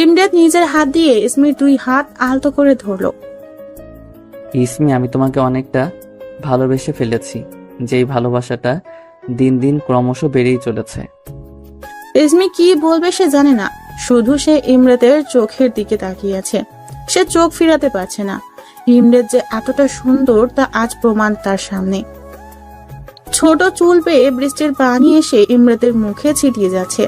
ইমরেত নিজের হাত দিয়ে ইসমির দুই হাত আলতো করে ধরলো। ইসমি, আমি তোমাকে অনেকটা ভালোবেসে ফেলেছি, যেই ভালোবাসাটা দিন দিন ক্রমশ বেড়েই চলেছে। ইসমি কি বলবে সে জানে না, শুধু সে ইমরেতের চোখের দিকে তাকিয়ে আছে। সে চোখ ফিরাতে পারছে না। ইমরেত যে এতটা সুন্দর তা আজ প্রমাণ তার সামনে। ছোট চুল পেয়ে বৃষ্টির পানি এসে ইমরেতের মুখে ছিটিয়ে যাচ্ছে।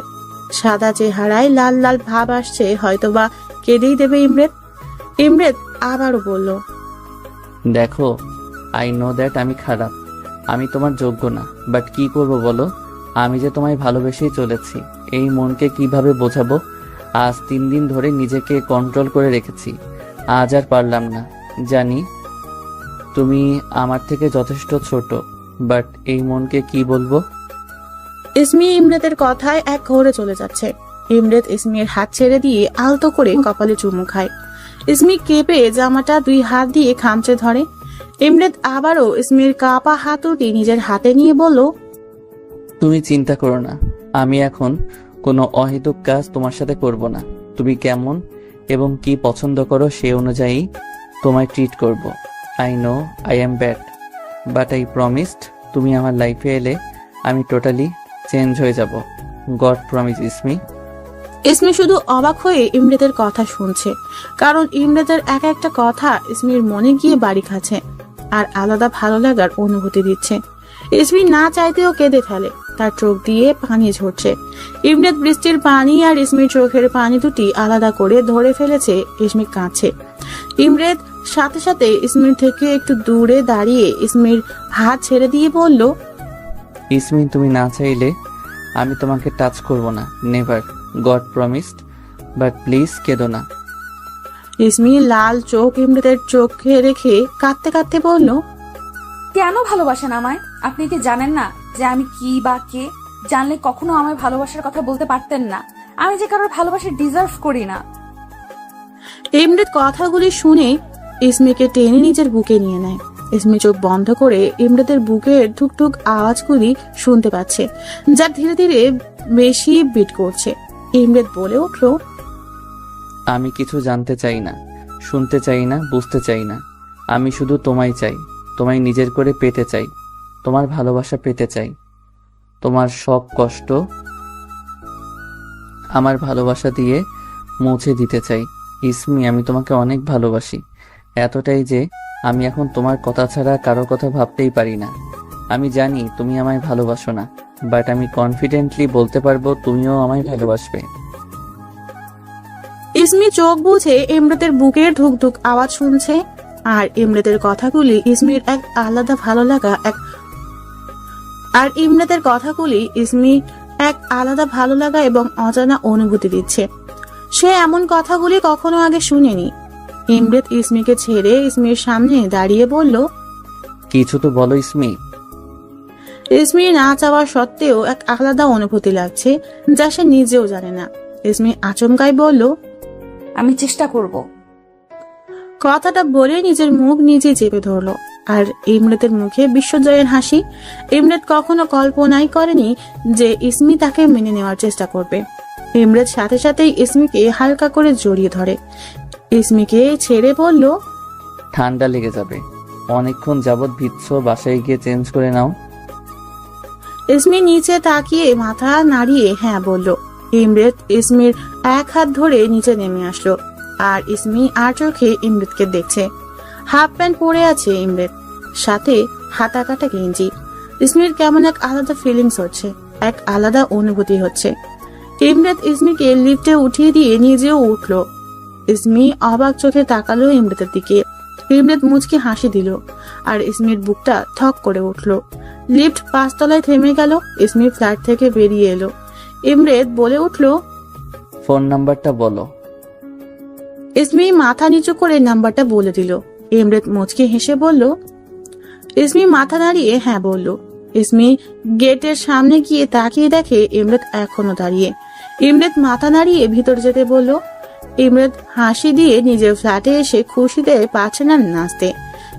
সাদা চেহারায় লাল লাল ভাব আসছে, হয়তোবা কেঁদেই দেবে ইমরেত। ইমরেত আবারও বলল, দেখো, আই নো দ্যাট আমি খারাপ, আমি তোমার যোগ্য না, বাট কি করব বলো? আমি যে তোমায় ভালোবেসেই চলেছি। এই মনকে কিভাবে বোঝাবো? আজ 3 দিন ধরে নিজেকে কন্ট্রোল করে রেখেছি, আজ আর পারলাম না। জানি তুমি আমার থেকে যথেষ্ট ছোট, বাট এই মনকে কি বলবো? ইসমি ইমরেতের কথায় এক ঘরে চলে যাচ্ছে। ইমরেত ইসমির হাত ছেড়ে দিয়ে আলতো করে কপালে চুমু খায়। ইসমি কেঁপে জামাটা দুই হাত দিয়ে খামচে ধরে। ইমরেত আবারও ইসমির কাপা হাতুটি নিজের হাতে নিয়ে বলল, তুমি চিন্তা করো না, আমি এখন কোনো অহেতুক কাজ তোমার সাথে করব না। তুমি কেমন এবং কি পছন্দ করো সে অনুযায়ী তোমায় ট্রিট করব। I know I am bad, but I promised তুমি আমার লাইফে এলে আমি টোটালি চেঞ্জ হয়ে যাব। God promise ইসমি। ইসমি শুধু অবাক হয়ে ইমরাতের কথা শুনছে, কারণ ইমরাতের এক একটা কথা ইসমির মনে গিয়ে বাড়ি খাচ্ছে আর আলাদা ভালো লাগার অনুভূতি দিচ্ছে। ইসমি না চাইতেও কেঁদে ফেলে, তার চোখ দিয়ে পানি ঝরছে। ইমরাত বৃষ্টির পানি আর ইসমির চোখের পানি দুটি আলাদা করে ধরে ফেলেছে। ইসমি কাঁদছে। ইমরাত সাথে সাথে ইসমির থেকে একটু দূরে দাঁড়িয়ে ইসমির হাত ছেড়ে দিয়ে বলল, ইসমি, তুমি না চাইলে আমি তোমাকে টাচ করব না, never, god promised, but please কেঁদো না। ইসমি লাল চোখ ইমরাতের চোখে রেখে কাঁদতে কাঁদতে বলল, কেন ভালোবাসেন আমায়? আপনি কি জানেন না যে আমি কি বা কে? জানলে কখনো আমায় ভালোবাসার কথা বলতে পারতেন না। আমি যে কারোর ভালোবাসা ডিজার্ভ করি না। ইমরাত কথাগুলি শুনে ইসমিকে টেনে নিজের বুকে নিয়ে নেয়। ইসমি চোখ বন্ধ করে ইমরাতের বুকের ঠুকঠুক আওয়াজগুলি শুনতে পাচ্ছে, যা ধীরে ধীরে বেশি বিট করছে। ইমরাত বলে উঠল, আমি কিছু জানতে চাই না, শুনতে চাই না, বুঝতে চাই না। আমি শুধু তোমায় চাই, তোমায় নিজের করে পেতে চাই, তোমার ভালোবাসা পেতে চাই, তোমার সব কষ্ট আমার ভালোবাসা দিয়ে মুছে দিতে চাই। ইসমি, আমি তোমাকে অনেক ভালোবাসি, এতটাই যে আমি এখন তোমার কথা ছাড়া কারো কথা ভাবতেই পারি না। আমি জানি তুমি আমায় ভালোবাসো না, বাট আমি কনফিডেন্টলি বলতে পারবো তুমিও আমায় ভালোবাসবে। ইসমি চোখ বুঝে ইমরাতের বুকের ধুকধুক আওয়াজ শুনছে, আর ইমরাতের কথাগুলি ইসমির এক আলাদা ভালো লাগা এবং অজানা অনুভূতি দিচ্ছে। সে এমন কথাগুলি কখনো আগে শুনেনি। ইমরাত ইসমিকে ছেড়ে ইসমির সামনে দাঁড়িয়ে বলল, কিছু তো বলো ইসমি। ইসমি না চাওয়া সত্ত্বেও এক আলাদা অনুভূতি লাগছে, যা সে নিজেও জানে না। ইসমি আচমকাই বলল, আমি চেষ্টা করব। কথাটা বলে নিজের মুখ নিজে চেপে ধরলো, আর ইমরাতের মুখে বিশ্বজয়ের হাসি। ইমরাত কখনো কল্পনাই করেনি যে ইসমি তাকে মেনে নেওয়ার চেষ্টা করবে। ইমরাত সাথে সাথেই ইসমিকে হালকা করে জড়িয়ে ধরে। ইসমিকে ছেড়ে বলল, ঠান্ডা লেগে যাবে, অনেকক্ষণ যাবৎ ভিজছ, বাসায় গিয়ে চেঞ্জ করে নাও। ইসমি নিচে তাকিয়ে মাথা নাড়িয়ে হ্যাঁ বলল। ইমরাত ইসমির এক হাত ধরে নিচে নেমে আসলো, আর ইসমি আর চোখে ইমরাতকে দেখছে। হাফ প্যান্ট পরে আছে ইমরাত, সাথে হাতা কাটা গেঞ্জি। ইসমির কেমন এক আলাদা ফিলিংস হচ্ছে, এক আলাদা অনুভূতি হচ্ছে। ইমরাত ইসমিকে লিফটে উঠিয়ে দিয়ে নিজেও উঠলো। ইসমি অবাক চোখে তাকালো ইমরাতের দিকে। ইমরাত মুচকি হাসি দিল, আর ইসমির বুকটা থক করে উঠলো। লিফট 5 তলায় থেমে গেল। ইসমি ফ্ল্যাট থেকে বেরিয়ে এলো। ইমরাত বলে উঠল, ফোন নাম্বারটা বলো। ইসমি মাথা নিচু করে নাম্বারটা বলে দিল। ইমরাত মুচকি হেসে বলল। ইসমি মাথা নাড়িয়ে হ্যাঁ বলল। ইসমি গেটের সামনে গিয়ে তাকিয়ে দেখে ইমরাত এখনো দাঁড়িয়ে। ইমরাত মাথা নাড়িয়ে ভিতর যেতে বলল। ইমরাত হাসি দিয়ে নিজের ফ্ল্যাটে এসে খুশিতে পারছে না নাচতে।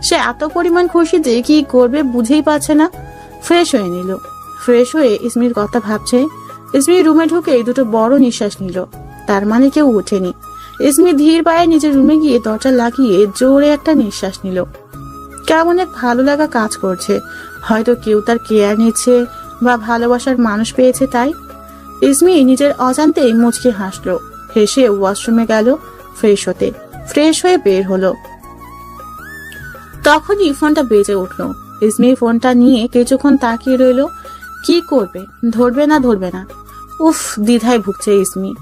সে এত পরিমাণ খুশি যে কি করবে বুঝেই পাচ্ছে না। ফ্রেশ হয়ে নিল। ফ্রেশ হয়ে ইসমির কথা ভাবছে। ইসমি রুমে ঢুকে দুটো বড় নিঃশ্বাস নিল। তার মানে কেউ ওঠেনি। ইসমি ধীর পায়ে নিজের রুমে গিয়ে দরজা লাগিয়ে জোরে একটা নিঃশ্বাস নিল। কেমন এক ভালো লাগা কাজ করছে। হয়তো কেউ তার কেয়ার নিচ্ছে বা ভালোবাসার মানুষ পেয়েছে তাই। ইসমি নিজের অজান্তেই মুচকি হাসলো। হেসে ওয়াশরুমে গেল ফ্রেশ হতে। ফ্রেশ হয়ে বের হলো। তখনই ফোনটা বেজে উঠলো। ইসমি ফোনটা নিয়ে কিছুক্ষণ তাকিয়ে রইল। কি করবে, ধরবে না। উফ, দ্বিধায় ভুগছে ইসমি।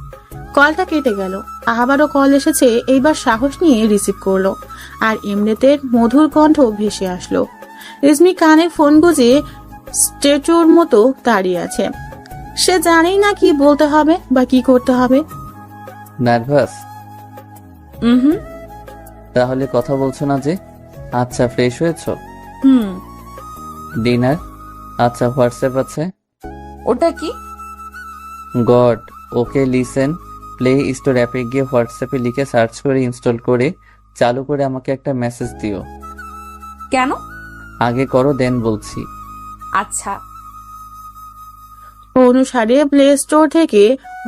কলটা কেটে গেল। আবারও কল এসেছে। এইবার সাহস নিয়ে রিসিভ করলো, আর ইমরাতের মধুর কণ্ঠ ভেসে আসলো। ইসমি কানে ফোন গুঁজে স্ট্যাচুর মতো দাঁড়িয়ে আছে। সে জানেই না কি বলতে হবে বা কি করতে হবে। নার্ভাস? হুম। তাহলে কথা বলছো না যে? আচ্ছা, ফ্রেশ হয়েছো? ডিনার? আচ্ছা, হোয়াটসঅ্যাপ আছে? ওটা কি? গড, ওকে লিসেন, প্লে স্টোর অ্যাপে গিয়ে হোয়াটসঅ্যাপে লিখে সার্চ করে ইনস্টল করে চালু করে আমাকে একটা মেসেজ দিও। কেন? আগে করো, দেন বলছি। আচ্ছা। অনুসারে প্লে স্টোর থেকে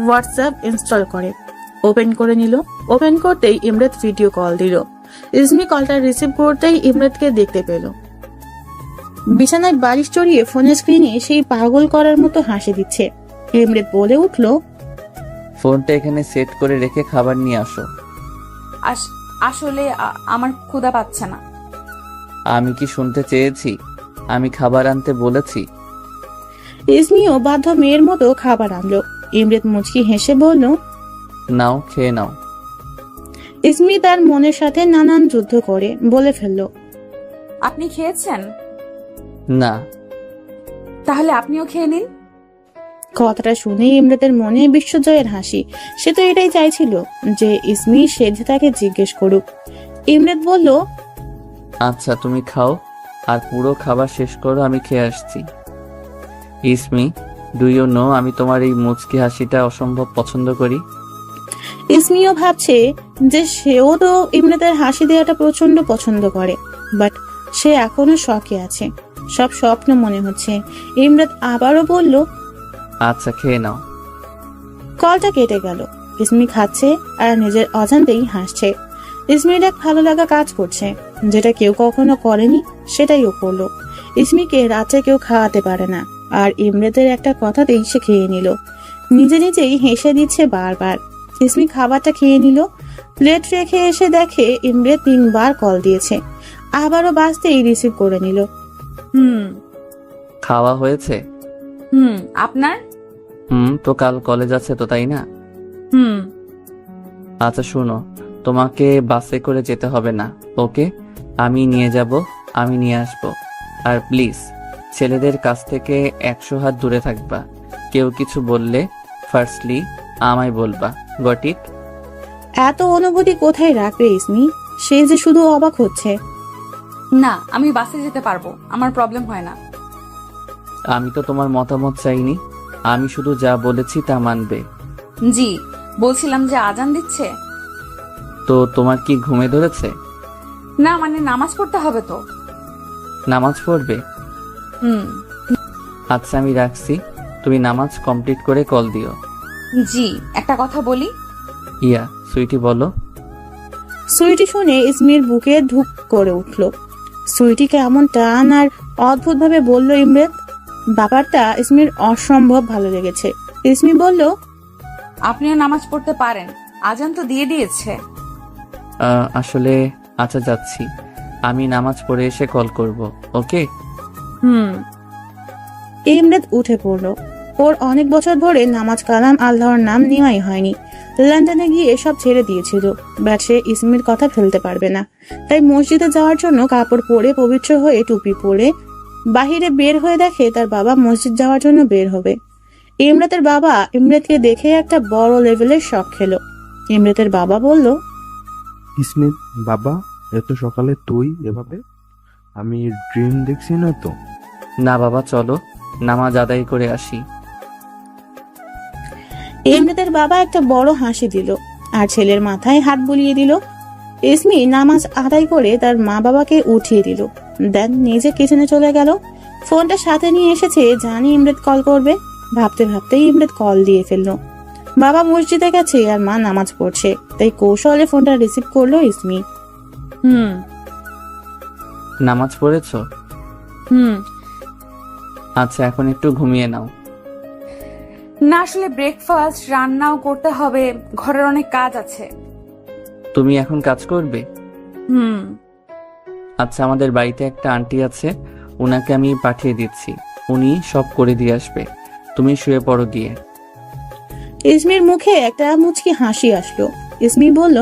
হোয়াটসঅ্যাপ ইনস্টল করে ওপেন করে নিল। ওপেন করতেই ইমরাত ভিডিও কল দিল। ইসমি কলটা রিসিভ করতেই ইমরাতকে দেখতে পেল। বিছানায় বালিশ চড়িয়ে ফোনের স্ক্রিনে সেই পাগল করার মতো হাসি দিচ্ছে। ইমরাত বলে উঠল, ফোনটা এখানে সেট করে রেখে খাবার নিয়ে আসো। আসলে আমার ক্ষুধা পাচ্ছে না। আমি কি শুনতে চেয়েছি আমি খাবার আনতে বলেছি? ইসমিও বাধ্য মেয়ের মতো খাবার আনলো। ইমরাত মুচকি হেসে বলল, নাও, খেয়ে নাও। ইসমি তার মনের সাথে নানান যুদ্ধ করে বলে ফেলল, আপনি খেয়েছেন? না। তাহলে আপনিও খেয়ে নিন। কথাটা শুনে ইমরাতের মনে বিশ্বজয়ের হাসি। সে তো এটাই চাইছিল যে ইসমি সেজে তাকে জিজ্ঞেস করুক। ইমরাত বলল, আচ্ছা তুমি খাও, আর পুরো খাবার শেষ করো, আমি খেয়ে আসছি। ইসমি, ডু ইউ নো আমি তোমার এই মুচকি হাসিটা অসম্ভব পছন্দ করি। ইসমিও ভাবছে যে সেও তো ইমরাতের হাসি দেওয়াটা প্রচন্ড পছন্দ করে, বাট সে এখনো শখে আছে, সব স্বপ্ন মনে হচ্ছে। ইমরাত আবারও বলল, আচ্ছা খেয়ে নাও। কলটা কেটে গেল। ইসমি খাচ্ছে আর নিজের অজান্তেই হাসছে। ইসমির এক ভালো লাগা কাজ করছে, যেটা কেউ কখনো করেনি সেটাই ও করলো। ইসমিকে রাতে কেউ খাওয়াতে পারে না, আর ইমরাতের একটা কথাতেই সে খেয়ে নিল। নিজে নিজেই হেসে দিচ্ছে বারবার। ইসমি খাবারটা খেয়ে নিল। প্লেট রেখে এসে দেখে ইমরাত 3 বার কল দিয়েছে। আবারও বাজতেই রিসিভ করে নিল। খাওয়া হয়েছে? আপনার? তো কাল কলেজ আছে তো, তাই না? আচ্ছা শোনো, তোমাকে বাসে করে যেতে হবে না, ওকে? আমি নিয়ে যাব, আমি নিয়ে আসব। আর প্লিজ ছেলেদের কাছ থেকে 100 হাত দূরে থাকবা। কেউ কিছু বললে ফার্স্টলি আমায় বলবা, গট ইট? এত অনুভূতি কোথায় রাখবে ইসমি? সে যে শুধু অবাক হচ্ছে। না, আমি বাসে যেতে পারবো, আমার প্রবলেম হয় না। আমি তো তোমার মতামত চাইনি, আমি শুধু যা বলেছি তা মানবে। জি, বলছিলাম যে আজান দিচ্ছে। তো তোমার কি ঘুমে ধরেছে? না, মানে নামাজ পড়তে হবে তো। নামাজ পড়বে? আচ্ছা আমি রাখছি, তুমি নামাজ কমপ্লিট করে কল দিও। জি, একটা কথা বলি। ইয়া সুইটি বলো। সুইটি শুনে ইসমির বুকে ধুক করে উঠল। সুইটিকে এমন টান আর অদ্ভুত ভাবে বলল ইমরাত, ব্যাপারটা ইসমির অসম্ভব ভালো লেগেছে। ইসমি বলল, আপনিও নামাজ পড়তে পারেন, আজান তো দিয়ে দিয়েছে। আসলে আচ্ছা যাচ্ছি, আমি নামাজ পড়ে এসে কল করব, ওকে? ইমরাত উঠে পড়ল। ওর অনেক বছর ধরে নামাজ কালাম আল্লাহর নাম নেওয়াই হয়নি। লন্ডনে গিয়ে সব ছেড়ে দিয়েছিল, বাট সে ইসমির কথা ফেলতে পারবে না। তাই মসজিদে যাওয়ার জন্য কাপড় পরে পবিত্র হয়ে টুপি পরে বাহিরে বের হয়ে দেখে তার বাবা মসজিদ যাওয়ার জন্য বের হবে। ইমরাতের বাবা ইমরাতকে দেখে একটা বড় লেভেলের শক খেলো। ইমরাতের বাবা বলল, ইসমি বাবা, এত সকালে তুই এভাবে? আমি ড্রিম দেখছি না তো? না বাবা, চলো নামাজ আদায় করে আসি। ইমরাতের বাবা একটা বড় হাসি দিল আর ছেলের মাথায় হাত বুলিয়ে দিল। ইসমি নামাজ আদায় করে তার মা বাবাকে উঠিয়ে দিল, দেন নিজে কিচেনে চলে গেল। ফোনটা সাথে নিয়ে এসেছে, জানি ইমরাত কল করবে। ভাবতে ভাবতেই ইমরাত কল দিয়ে ফেললো। বাবা মসজিদে গেছে আর মা নামাজ পড়ছে, তাই কৌশলে ফোনটা রিসিভ করলো ইসমি। নামাজ পড়েছো? আচ্ছা এখন একটু ঘুমিয়ে নাও। না, আসলে ব্রেকফাস্ট রান্নাও করতে হবে, ঘরের অনেক কাজ আছে। তুমি এখন কাজ করবে? আচ্ছা আমাদের বাড়িতে একটা আন্টি আছে, ওনাকে আমি পাঠিয়ে দিচ্ছি, উনি সব করে দিয়ে আসবে। তুমি শুয়ে পড়ো গিয়ে। ইসমির মুখে একটা মুচকি হাসি আসলো। ইসমি বলল,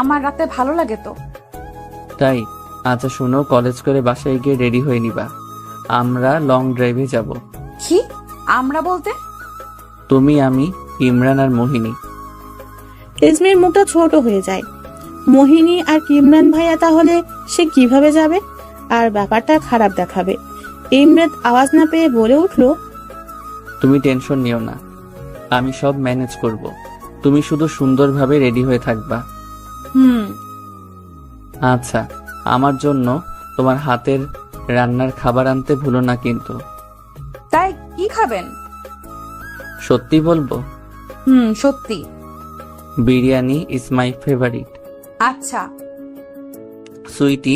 আমার রাতে ভালো লাগে তো। তাই? আচ্ছা শোনো, কলেজ করে বাসায় গিয়ে রেডি হয়ে নিবা, আমরা লং ড্রাইভে যাব। কি আমরা বলতে? তুমি, আমি, ইমরান আর মোহিনী। ইসমির মুখটা ছোট হয়ে যায়। মোহিনী আর ইমরান ভাইয়া তাহলে সে কিভাবে যাবে? আর ব্যাপারটা খারাপ দেখাবে। ইমরাত আওয়াজ না পেয়ে বলে উঠল, তুমি টেনশন নিও না, আমি সব ম্যানেজ করব, তুমি শুধু সুন্দরভাবে রেডি হয়ে থাকবা। আচ্ছা, আমার জন্য তোমার হাতের রান্নার খাবার আনতে ভুলো না কিন্তু। তাই কি খাবেন? সত্যি বলবো? সত্যি। Biryani is my favourite. আচ্ছা। সুইটি,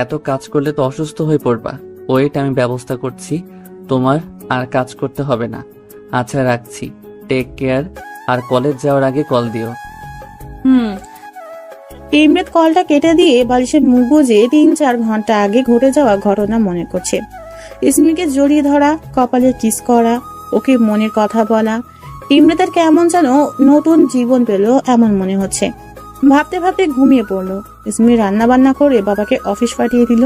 এত কাজ করলে তো অসুস্থ হয়ে পড়বা। ওয়েট, আমি ব্যবস্থা করছি, তোমার আর কাজ করতে হবে না। আচ্ছা রাখছি, টেক কেয়ার, আর কলেজ যাওয়ার আগে কল দিও। হুম। ইমরাত কলটা কেটে দিয়ে বালিশে মুখ গুজে 3-4 ঘন্টা আগে ঘটে যাওয়া ঘটনা মনে করছে। ইসমিকে জড়িয়ে ধরা, কপালে কিস করা, ওকে মনের কথা বলা, ইমরাতের কেমন যেন নতুন জীবন পেল এমন মনে হচ্ছে। ভাবতে ভাবতে ঘুমিয়ে পড়লো। ইসমি রান্না বান্না করে বাবাকে অফিস পাঠিয়ে দিল।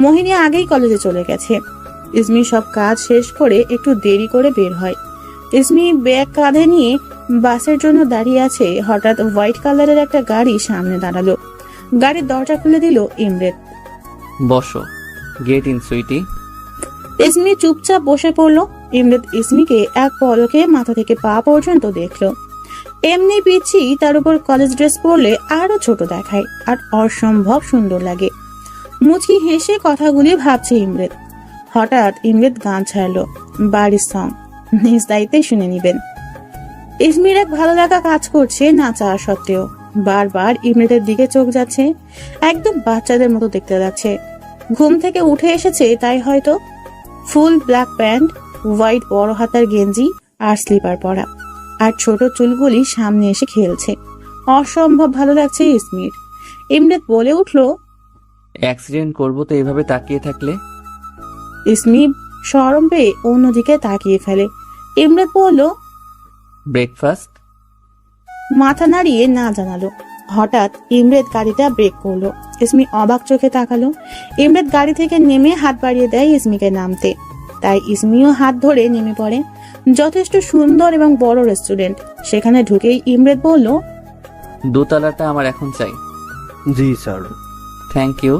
মোহিনী আগেই কলেজে চলে গেছে। ইসমি সব কাজ শেষ করে একটু দেরি করে বের হয়। ইসমি ব্যাগ কাঁধে নিয়ে বাসের জন্য দাঁড়িয়ে আছে। হঠাৎ হোয়াইট কালারের একটা গাড়ি সামনে দাঁড়ালো। গাড়ির দরজা খুলে দিল ইমরাত। বসো, গেট ইন সুইটি। ইসমি চুপচাপ বসে পড়লো। ইমরাত ইসমিকে এক পলকে মাথা থেকে পা পর্যন্ত দেখলো। এমনি পিচ্ছি, তার উপর কলেজ ড্রেস পরলে আরো ছোট দেখায় আর অসম্ভব সুন্দর লাগে। মুচকি হেসে কথাগুলি ভাবছে ইমরাত। হঠাৎ ইমরাত গান ছাড়লো, বাড়ির সং, নিজ দায়িত্বে শুনে নিবেন। ইসমির এক ভালো লাগা কাজ করছে না চাওয়া সত্ত্বেও। বারবার ইমরাতের দিকে চোখ যাচ্ছে। একদম বাচ্চাদের মতো দেখতে যাচ্ছে। ঘুম থেকে উঠে এসেছে তাই হয়তো। ফুল ব্ল্যাক প্যান্ট, হোয়াইট বড় হাতার গেঞ্জি আর স্লিপার পরা, আর ছোট চুলগুলি সামনে এসে খেলছে। অসম্ভব ভালো লাগছে ইসমির। ইমরাত বলে উঠলো, অ্যাক্সিডেন্ট করবো তো এভাবে তাকিয়ে থাকলে। ইসমি শরম পেয়ে অন্যদিকে তাকিয়ে ফেলে। ইমরাত বলল, ব্রেকফাস্ট। মাথা নাড়িয়ে না জানালো। হঠাৎ ইমরাত গাড়িটা ব্রেক করলো। ইসমি অবাক চোখে তাকালো। ইমরাত গাড়ি থেকে নেমে হাত বাড়িয়ে দেয় ইসমিকে নামতে। তাই ইসমিও হাত ধরে নেমে পড়ে। যথেষ্ট সুন্দর এবং বড় রেস্টুরেন্ট। সেখানে ঢুকেই ইমরাত বলল, দোতলাটা আমার এখন চাই। জি স্যার। Thank you.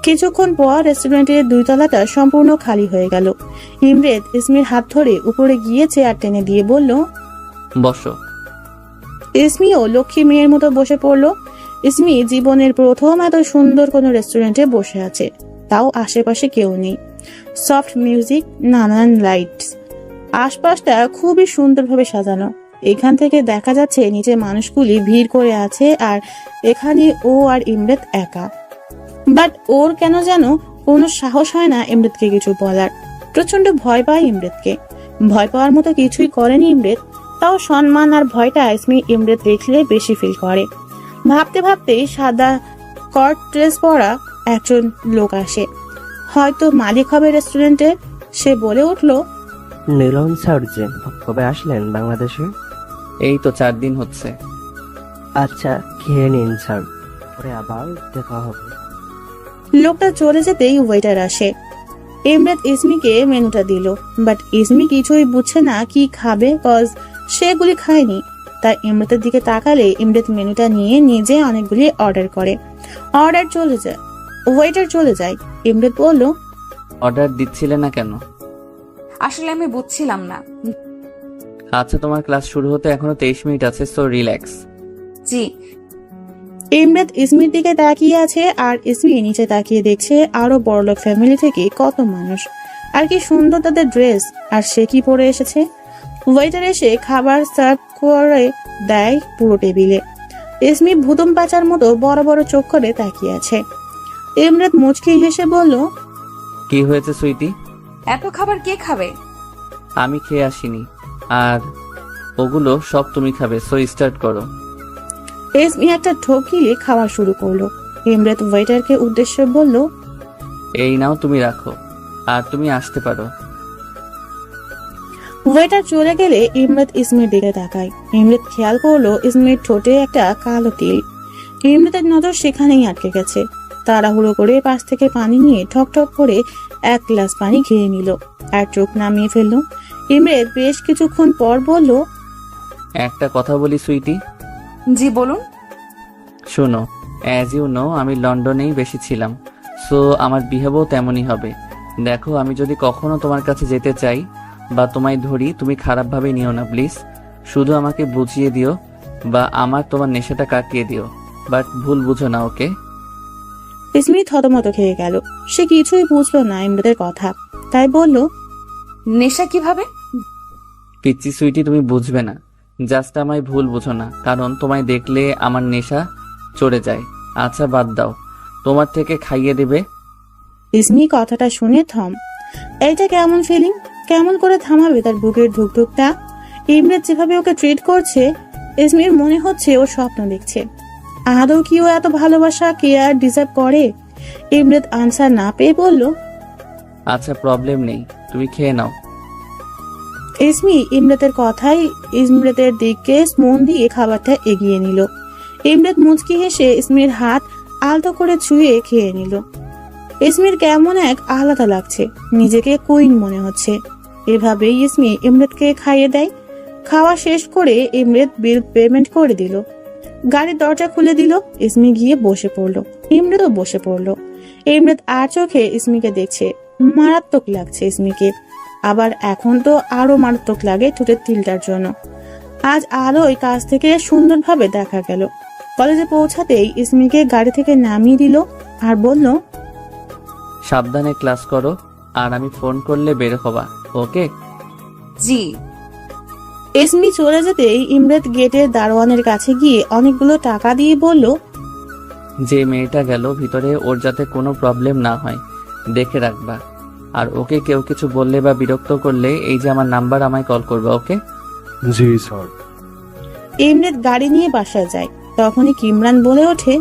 কিছুক্ষণ পর রেস্টুরেন্টের 2 তলাটা সম্পূর্ণ খালি হয়ে গেল। ইমরাত ইসমির হাত ধরে উপরে গিয়ে চেয়ার টেনে দিয়ে বলল, বসো। ইসমিও লক্ষ্মী মেয়ের মতো বসে পড়লো। ইসমি জীবনের প্রথম এত সুন্দর কোনো রেস্টুরেন্টে বসে আছে, তাও আশেপাশে কেউ নেই। সফট মিউজিক, নানান লাইটস, আশপাশটা খুবই সুন্দরভাবে সাজানো। এখান থেকে দেখা যাচ্ছে নিচে মানুষগুলি ভিড় করে আছে, আর এখানে ও আর ইমরাত একা। বাট ওর কেন যেন কোনো সাহস হয় না ইমরাতকে কিছু বলার। প্রচন্ড ভয় পায় ইমরাতকে। ভয় পাওয়ার মতো কিছুই করেনি ইমরাত, তাও সম্মান আর ভয়টা ইসমি ইমরাত দেখলে বেশি ফিল করে। ভাবতে ভাবতে সাদা কট ড্রেস পরা একজন লোক আসে, হয়তো মালিক হবে রেস্টুরেন্টের। সে বলে উঠলো, নীলন স্যার যে কবে আসলেন বাংলাদেশে? এই তো 4 দিন হচ্ছে। আচ্ছা, খেয়ে নিন স্যার, পরে আবার দেখা হবে। লোকটা চলে যেতেই ওয়েটার আসে। ইমরাত ইসমিকে মেনুটা দিল, বাট ইসমি কিছুই বুঝছে না কি খাবে, কজ সেগুলি খায়নি। তাই ইমরাতের দিকে তাকালে ইমরাত মেনুটা নিয়ে নিজে অনেকগুলি অর্ডার করে। অর্ডার চলে যায়, ওয়েটার চলে যায়। ইমরাত বলল, অর্ডার দিচ্ছিলে না কেন? আসলে আমি বুঝছিলাম না। আচ্ছা, তোমার ক্লাস শুরু হতে এখনো 23 মিনিট আছে, সো রিল্যাক্স। জি। ইমরাত ইসমির দিকে তাকিয়ে আছে, আর ইসমি নিচে তাকিয়ে দেখছে আরো বড়লোক ফ্যামিলি থেকে কত মানুষ, আর কি সুন্দর তাদের ড্রেস, আর সে কি পরে এসেছে। ওয়েটার এসে খাবার সার্ভ করে দেয় পুরো টেবিলে। ইসমি ভুতুম পাচার মতো বড় বড় চোখ করে তাকিয়ে আছে। ইমরাত মুচকি হেসে বলল, কি হয়েছে সুইটি? এত খাবার কে খাবে? আমি খেয়ে আসিনি, আর ওগুলো সব তুমি খাবে, সো স্টার্ট করো। ইসমি একটা ঢোক গিলে খাওয়া শুরু করলো। ইমরাত ওয়েটারকে উদ্দেশ্যে বলল, এই নাও, তুমি রাখো, আর তুমি আসতে পারো। ওয়েটার চলে গেলে ইমরাত ইসমির দিকে তাকায়। ইমরাত খেয়াল করলো ইসমির ঠোঁটে একটা কালো তিল। ইমরাতের নজর সেখানেই আটকে গেছে। তাড়াহুড়ো করে পাশ থেকে পানি নিয়ে ঠক ঠক করে 1 গ্লাস পানি খেয়ে নিল, আর চোখ নামিয়ে ফেললো। ইমরাত বেশ কিছুক্ষণ পর বলল, একটা কথা বলি সুইটি। জি বলুন। শোনো, অ্যাজ ইউ নো আমি লন্ডনেই বেশি ছিলাম, সো আমার বিহেভও তেমনই হবে। দেখো, আমি যদি কখনো তোমার কাছে যেতে চাই বা তোমায় ধরি, তুমি খারাপভাবে নিও না প্লিজ। শুধু আমাকে বুঝিয়ে দিও বা তোমার নেশাটা কাটিয়ে দিও, বাট ভুল বুঝো না, ওকে? ইসমি থতমত খেয়ে গেল। সে কিছুই বুঝলো না ইমরাতের কথা, তাই বলল, নেশা কিভাবে? পিচ্চি সুইটি, তুমি বুঝবে না। জাস্ট আমায় ভুল বুঝো না, কারণ তোমায় দেখলে আমার নেশা চড়ে যায়। আচ্ছা বাদ দাও, তোমার থেকে খাইয়ে দেবে। ইসমি কথাটা শুনে থম। এইটা কেমন ফিলিং? কেমন করে থামাবে তার বুকের ধুকধুকটা? ইমরাত যেভাবে ওকে ট্রিট করছে, ইসমির মনে হচ্ছে ও স্বপ্ন দেখছে। আদৌ কি ও এত ভালোবাসা কেয়ার ডিজার্ভ করে? ইমরাত আনসার না পেয়ে বলল, আচ্ছা প্রবলেম নেই, তুমি খেয়ে নাও। ইসমি ইমরাতের কথাই ইমরাতের দিকে মন দিয়ে খাবারটা এগিয়ে নিল। ইমরাত মুচকি হেসে ইসমির হাত আলতো করে ছুঁয়ে খেয়ে নিল। ইসমির কেমন এক আলাদা লাগছে, নিজেকে কুইন মনে হচ্ছে। এভাবেই ইসমি ইমরাতকে খাইয়ে দেয়। খাওয়া শেষ করে ইমরাত বিল পেমেন্ট করে দিল। গাড়ির দরজা খুলে দিল। ইসমি গিয়ে বসে পড়লো। ইমরাতও বসে পড়লো। ইমরাত আর চোখে ইসমিকে দেখছে। মারাত্মক লাগছে ইসমিকে। আবার এখন তো আরো মারাত্মক লাগে ঠোঁটের তিলটার জন্য। আজ আলোয় কাছ থেকে সুন্দরভাবে দেখা গেল। কলেজে পৌঁছাতেই ইসমিকে গাড়ি থেকে নামিয়ে দিল আর বলল, সাবধানে ক্লাস করো, আর আমি ফোন করলে বের হবা, ওকে? জি। ইসমি চলে যেতেই ইমরাত গেটের দারোয়ানের কাছে গিয়ে অনেকগুলো টাকা দিয়ে বলল, যে মেয়েটা গেল ভিতরে, ওর যাতে কোনো প্রবলেম না হয় দেখে রাখবা। আর ওকে কেউ কিছু বললে বা বিরক্ত করলে এই যে আমার নাম্বার, আমায় কল করবা, ওকে? জি স্যার। ইমরাত গাড়ি নিয়ে বাসায় যায়। তখনই কিমরান বলে ওঠে,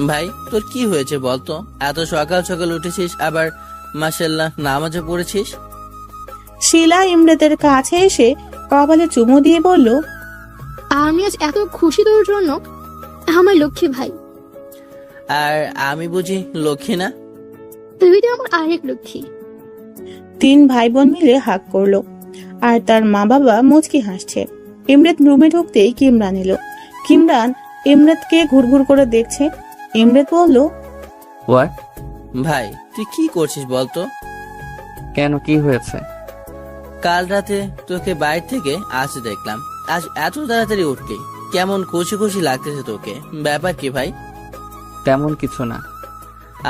ভাই তোর কি হয়েছে বলতো? এত সকাল সকাল উঠেছিস, আবার মাশাআল্লাহ নামাজও পড়েছিস। শিলা ইমরাতের কাছে এসে কপালে চুমু দিয়ে বলল, আমি আজ এত খুশি তোর জন্য, আমার লক্ষ্মী ভাই। আর আমি বুঝি লক্ষ্মী না? তুই তো আমার আরেক লক্ষ্মী। 3 ভাই বোন মিলে হাক করলো আর তার মা বাবা মুচকি হাসছে। ইমরাত রুমে ঢুকতেই কিমরান এলো। কিমরান ইমরাতকে ঘুরঘুর করে দেখছে। ইমরাত বলল, হোয়াট? ভাই তুই কি করছিস বলতো? কেন, কি হয়েছে? কাল রাতে তোকে বাইরে থেকে আসতে দেখলাম, আজ এত তাড়াতাড়ি উঠলি, কেমন খুশি খুশি লাগতেছে তোকে, ব্যাপার কি ভাই? তেমন কিছু না।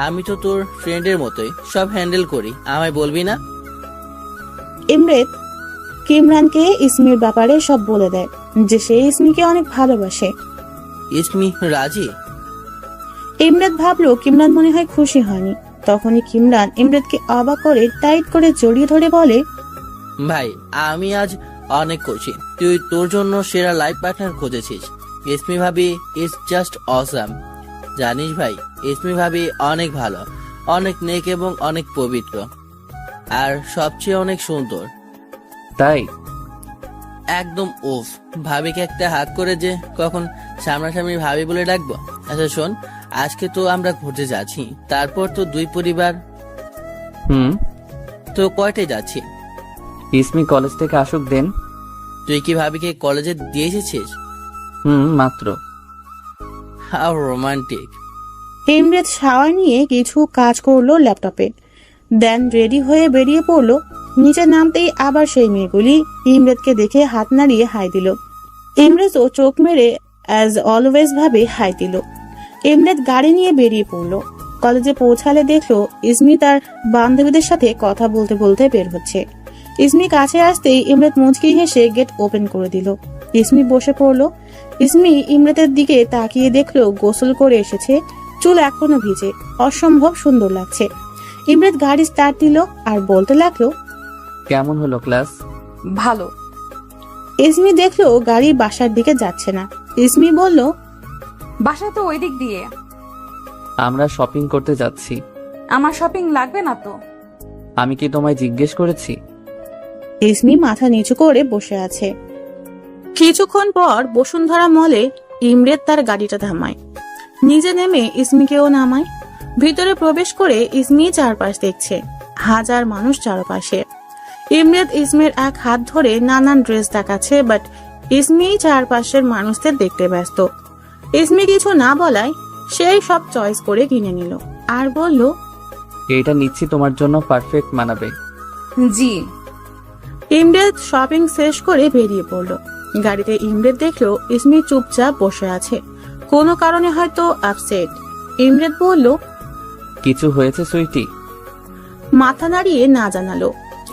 আমি তো তোর ফ্রেন্ডের মতোই সব হ্যান্ডেল করি, আমায় বলবি না? ইমরাত কিমরানকে ইসমির ব্যাপারে সব বলে দেয় যে সে ইসমিকে অনেক ভালোবাসে। ইসমি রাজি? ইমরাত ভাবলো কিমরান মনে হয় খুশি হয়নি। তখনই কিমরান ইমরাতকে অবাক করে টাইট করে জড়িয়ে ধরে বলে, ভাই আমি আজ অনেক খুশি, তুই তোর জন্য সেরা লাইফ পার্টনার খুঁজেছিস। ইসমি ভাবি ইজ জাস্ট অসাম। জানিস ভাই, ইসমি ভাবি অনেক ভালো, অনেক নেক এবং অনেক পবিত্র, আর সবচেয়ে অনেক সুন্দর। তাই? একদম উফ। ভাবিকে একটা হাত করে যে কখন সামনাসামনি ভাবি বলে ডাকবো। আচ্ছা শোন, আজকে তো আমরা ঘুরতে যাচ্ছি, তারপর তো 2 পরিবার। তো কয়টায় যাচ্ছি? ইসমি কলেজ থেকে আসুক দেন। তুই কি ভাবিকে কলেজে দিয়ে এসেছিস? মাত্র। How romantic. ইমরাত শাওয়ার নিয়ে কিছু কাজ করলো ল্যাপটপে, দেন রেডি হয়ে বেরিয়ে পড়লো। নিচে নামতেই আবার সেই মেয়েগুলি ইমরাতকে দেখে হাত নাড়িয়ে হাই দিল। ইমরাতও চোখ মেরে অ্যাজ অলওয়েজ ভাবে হাই দিল। ইমরাত গাড়ি নিয়ে বেরিয়ে পড়লো। কলেজে পৌঁছালে দেখলো ইসমি তার বান্ধবীদের সাথে কথা বলতে বলতে বের হচ্ছে। ইসমি কাছে আসতেই ইমরাত মুচকি হেসে গেট ওপেন করে দিল। ইসমি বসে পড়লো। ইসমি ইমরাতের দিকে তাকিয়ে দেখলো গোসল করে এসেছে, চুল এখনো ভিজে, অসম্ভব সুন্দর লাগছে। ইমরাত গাড়ি স্টার্ট দিল আর বলতে লাগলো, কেমন হলো ক্লাস? ভালো। ইসমি দেখলো গাড়ি বাসার দিকে যাচ্ছে না। ইসমি বলল, বাসা তো ওই দিক দিয়ে। আমরা শপিং করতে যাচ্ছি। আমার শপিং লাগবে না তো। আমি কি তোমায় জিজ্ঞেস করেছি? ইসমি মাথা নিচু করে বসে আছে। কিছুক্ষণ পর বসুন্ধরা মলে ইমরাত তার গাড়িটা থামায়। নিজে নেমে ইসমিকেও নামায়। ভিতরে প্রবেশ করে ইসমি চারপাশ দেখছে। হাজার মানুষ চারপাশে। ইমরাত ইসমির এক হাত ধরে নানান ড্রেস দেখাচ্ছে, বাট ইসমি চারপাশের মানুষদের দেখতে ব্যস্ত। ইসমি কিছু না বলায় সেই সব চয়েস করে কিনে নিল আর বলল, এটা নিচ্ছি, তোমার জন্য পারফেক্ট মানাবে। জি। ইমরাত শপিং শেষ করে বেরিয়ে পড়লো। গাড়িতে ইমরাত দেখলো ইসমি চুপচাপ বসে আছে, কোনো কারণে হয়তো আপসেট। ইমরাত বলল, কিছু হয়েছে সুইটি? মাথা নাড়িয়ে না জানালো।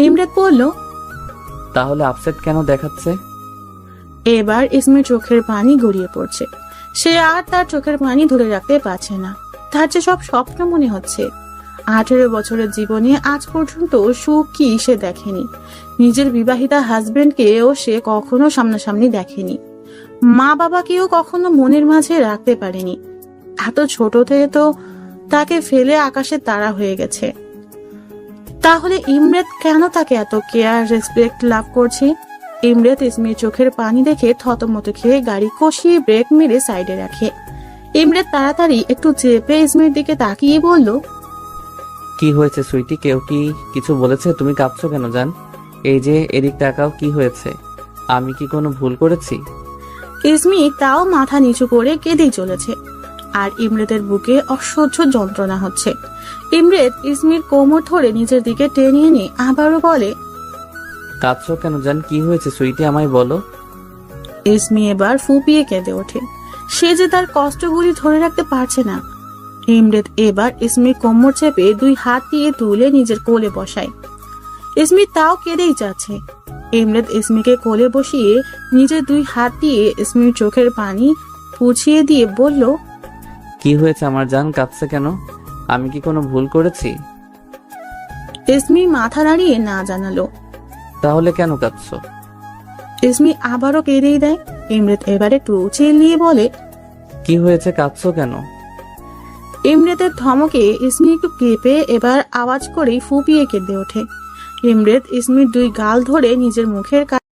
ইমরাত বলল, তাহলে আপসেট কেন দেখাচ্ছে? এবার ইসমির চোখের পানি গড়িয়ে পড়ছে। সে আর তার চোখের পানি ধরে রাখতে পারছে না। তার যে সব স্বপ্ন মনে হচ্ছে। 18 বছরের জীবনে আজ পর্যন্ত সুখ কি সে দেখেনি। নিজের বিবাহিতা হাজবেন্ডকেও সে কখনো সামনাসামনি দেখেনি। মা বাবাকেও কখনো মনের মাঝে রাখতে পারেনি। এত ছোট থেকে তো তাকে ফেলে আকাশে তারা হয়ে গেছে। তাহলে ইমরেত কেন তাকে এত কেয়ার রেসপেক্ট লাভ করছে? ইমরেত ইসমির চোখের পানি দেখে থতমত খেয়ে গাড়ি কষিয়ে ব্রেক মেরে সাইডে রাখে। ইমরেত তাড়াতাড়ি একটু চেপে ইসমির দিকে তাকিয়ে বলল, কি হয়েছে সুইটি? কেউ কি কিছু বলেছে? তুমি কাঁদছো কেন জান? এই যে এদিক তাকাও, কি হয়েছে? আমি কি কোনো ভুল করেছি? ইসমি তাও মাথা নিচু করে কেঁদেই চলেছে, আর ইমরেতের বুকে অসহ্য যন্ত্রণা হচ্ছে। ইমরেত ইসমির কোমর ধরে নিজের দিকে টেনে এনে আবারও বলে, কাঁদছো কেন জান? কি হয়েছে সুইটি, আমায় বলো। ইসমি এবার ফুপিয়ে কেঁদে ওঠে। সে যে তার কষ্টগুলি ধরে রাখতে পারছে না। ইমরেত এবার ইসমির কোমর চেপে 2 হাত দিয়ে তুলে নিজের কোলে বসায়। ইসমি তাও কেঁদেই যাচ্ছে। ইমরেত ইসমিকে কোলে বসিয়ে নিজের 2 হাত দিয়ে ইসমির চোখের পানি পুছিয়ে দিয়ে বলল, কি হয়েছে আমার জান? কাঁদছে কেন? আমি কি কোনো ভুল করেছি? ইসমি মাথা নাড়িয়ে না জানালো। তাহলে কেন কাঁদছো? ইসমি আবারও কেঁদেই দেয়। ইমরেত এবারে একটু চিল্লিয়ে বলে, কি হয়েছে? কাঁদছো কেন? ইমরেতের ধমকে ইসমি একটু কেঁপে এবার আওয়াজ করেই ফুপিয়ে কেঁদে ওঠে। ইমরেত ইসমির 2 গাল ধরে নিজের মুখের